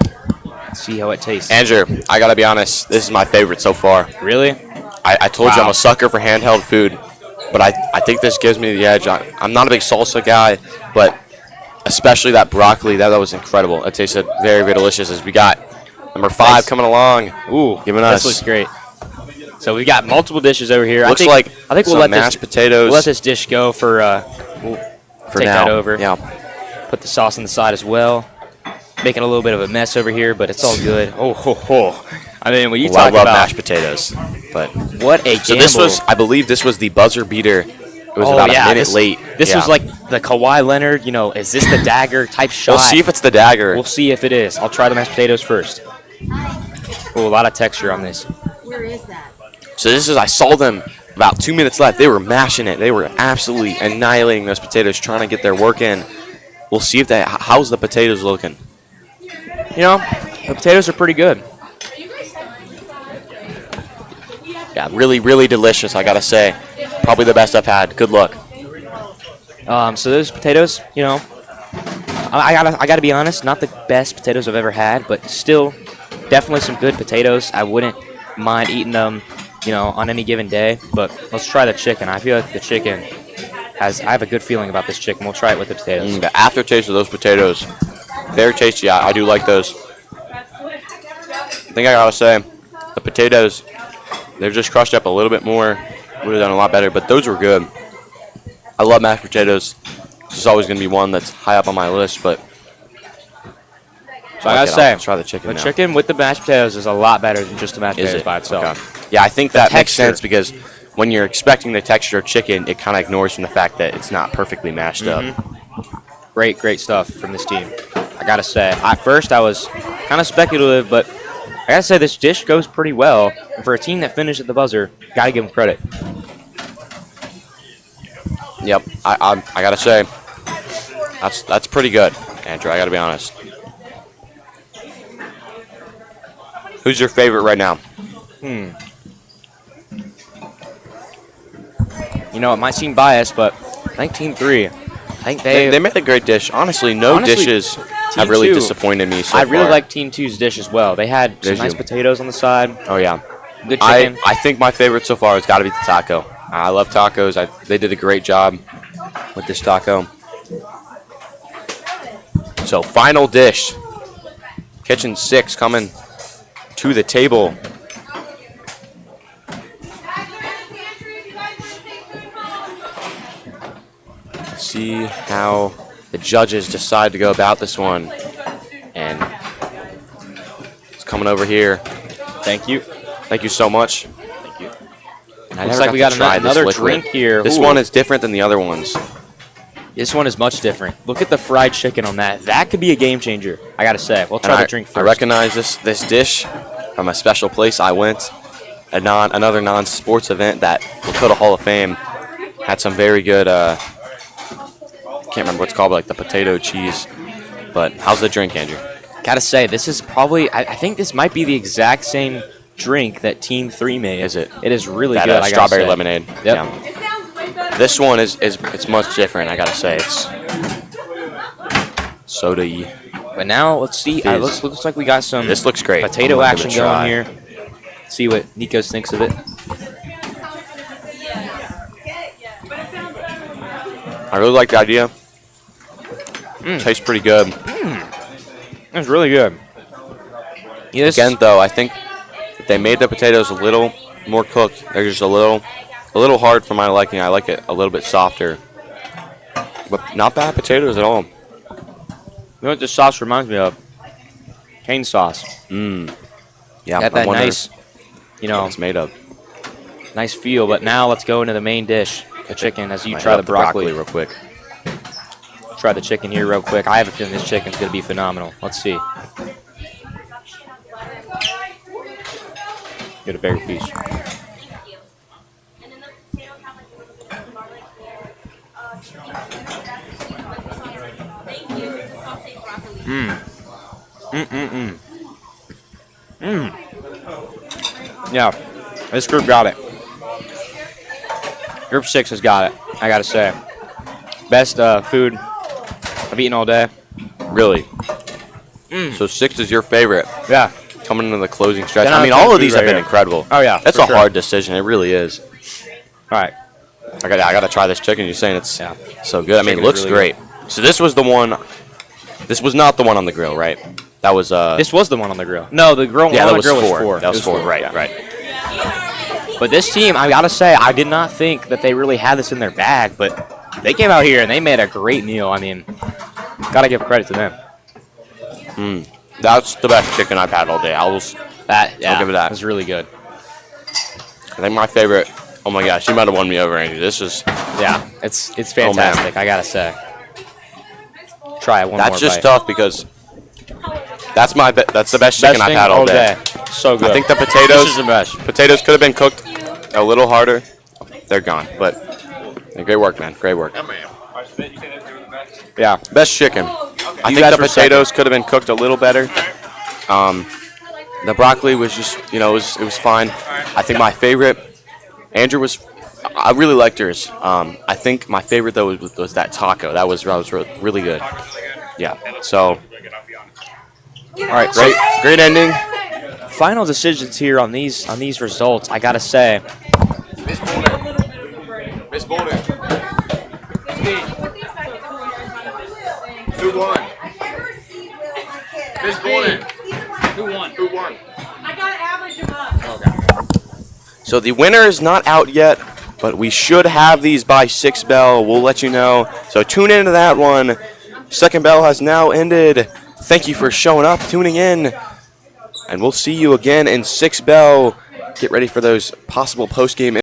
See how it tastes. Andrew, I gotta be honest. This is my favorite so far. Really? I told you Wow. I'm a sucker for handheld food, but I think this gives me the edge. I'm not a big salsa guy, but especially that broccoli, that was incredible. It tasted very, very delicious. As we got number 5 Nice. coming along. Ooh, Giving this us looks great. So we got multiple dishes over here. looks I like think we'll some let mashed this potatoes we'll let this dish go for we'll for take now. that over. Yeah. Put the sauce on the side as well. Making a little bit of a mess over here, but it's all good. Oh, ho, ho. I mean, when you Well, I talk love about mashed potatoes, but what a so gamble. this was, I believe, this was the buzzer beater. It was Oh, about yeah, a minute this- late. This Yeah. was like the Kawhi Leonard, you know, is this the dagger type shot? We'll see if it's the dagger. We'll see if it is. I'll try the mashed potatoes first. Oh, a lot of texture on this. Where is that? So this is, I saw them about 2 minutes left. They were mashing it. They were absolutely annihilating those potatoes, trying to get their work in. We'll see if they. How's the potatoes looking? You know, the potatoes are pretty good. Yeah, really, really delicious. I gotta say, probably the best I've had. Good luck. So those potatoes, you know, I gotta be honest, not the best potatoes I've ever had, but still, definitely some good potatoes. I wouldn't mind eating them, you know, on any given day. But let's try the chicken. I feel like the chicken I have a good feeling about this chicken. We'll try it with the potatoes. The aftertaste of those potatoes, very tasty. I do like those. I think I gotta say, the potatoes, they're just crushed up a little bit more. Would have done a lot better, but those were good. I love mashed potatoes. This is always gonna be one that's high up on my list, but. So I gotta Okay, say, I'll try the chicken the now. chicken with the mashed potatoes is a lot better than just the mashed Is potatoes it? by itself. Okay. Yeah, I think that makes texture. sense because when you're expecting the texture of chicken, it kind of ignores from the fact that it's not perfectly mashed up. Great stuff from this team. I gotta say, at first I was kind of speculative, but I gotta say this dish goes pretty well. And for a team that finished at the buzzer, gotta give them credit. Yep, I gotta say, that's pretty good, Andrew. I gotta be honest. Who's your favorite right now? You know, it might seem biased, but I think Team 3. I think They made a great dish. Honestly, Honestly, dishes Team have really 2, disappointed me so I really far. like Team 2's dish as well. They had some Did nice you? potatoes on the side, Oh yeah, good chicken. I think my favorite so far has got to be the taco. I love tacos. They did a great job with this taco. So final dish. Kitchen 6 coming to the table. Let's see how the judges decide to go about this one. And it's coming over here. Thank you. Thank you so much. Thank you. And I Looks never like got we to got try this another liquid. drink here. This Ooh. one is different than the other ones. This one is much different. Look at the fried chicken on that. That could be a game changer, I got to say. We'll try And the drink first. I recognize this dish from a special place I went, another non-sports event that Lakota Hall of Fame had some very good. Can't remember what it's called, but like the potato cheese. But how's the drink, Andrew? Got to say, this is probably, I think this might be the exact same drink that Team 3 made. Is it? It is really That good, I gotta strawberry say. lemonade. Yep. Yeah. This one is it's much different. I gotta say it's soda-y. But now, let's see. Fizz. Looks like we got some This looks great. potato I'm gonna give action it a try. going here. See what Nikos thinks of it. I really like the idea. Tastes pretty good. It's really good. Yeah, this- Again, though, I think if they made the potatoes a little more cooked, they're just a little hard for my liking. I like it a little bit softer. But not bad potatoes at all. You know what this sauce reminds me of? Cane sauce. Yeah, Got I that wonder nice, what it's made of. nice feel. But now let's go into the main dish, the chicken, as you Might try hit the up broccoli. real quick. Try the chicken here real quick. I have a feeling this chicken's going to be phenomenal. Let's see. Get a bigger piece. Yeah, this group got it. Group 6 has got it, I gotta say. Best food I've eaten all day. Really. So 6 is your favorite. Yeah. Coming into the closing stretch. 10 I out mean, of 10 all of food these right have been here. incredible. Oh, yeah, That's for a sure. hard decision. It really is. All right. I gotta try this chicken. You're saying it's Yeah. so good. I mean, it Chicken is looks really great. So this was the one. This was not the one on the grill, right? That was This was the one on the grill. No, the grill yeah, on that the was grill 4. was 4. That was It 4. Right, yeah. right. But this team, I gotta say, I did not think that they really had this in their bag, but they came out here and they made a great meal. I mean, gotta give credit to them. That's the best chicken I've had all day. I'll give it that. It's really good. I think my favorite. Oh my gosh, you might have won me over, Andy. This is. Yeah, it's Oh, man. fantastic. I gotta say. Try it one more. That's just bite. tough because that's the best chicken Best I've thing had all day. So good. I think the potatoes. This is the best. Potatoes could have been cooked a little harder. They're gone, but great work, man. Great work. Yeah. Best chicken. I think guys the were potatoes could have been cooked a little better. The broccoli was just, it was fine. I think my favorite, Andrew was, I really liked yours. I think my favorite though was that taco. That was really good. Yeah. So. All right. Great ending. Final decisions here on these results. I gotta say. Miss Bolden. Who won? Miss Bolden. Who won? I gotta average them up. So the winner is not out yet, but we should have these by 6 bell. We'll let you know. So tune into that one. Second bell has now ended. Thank you for showing up, tuning in, and we'll see you again in 6 bell. Get ready for those possible post-game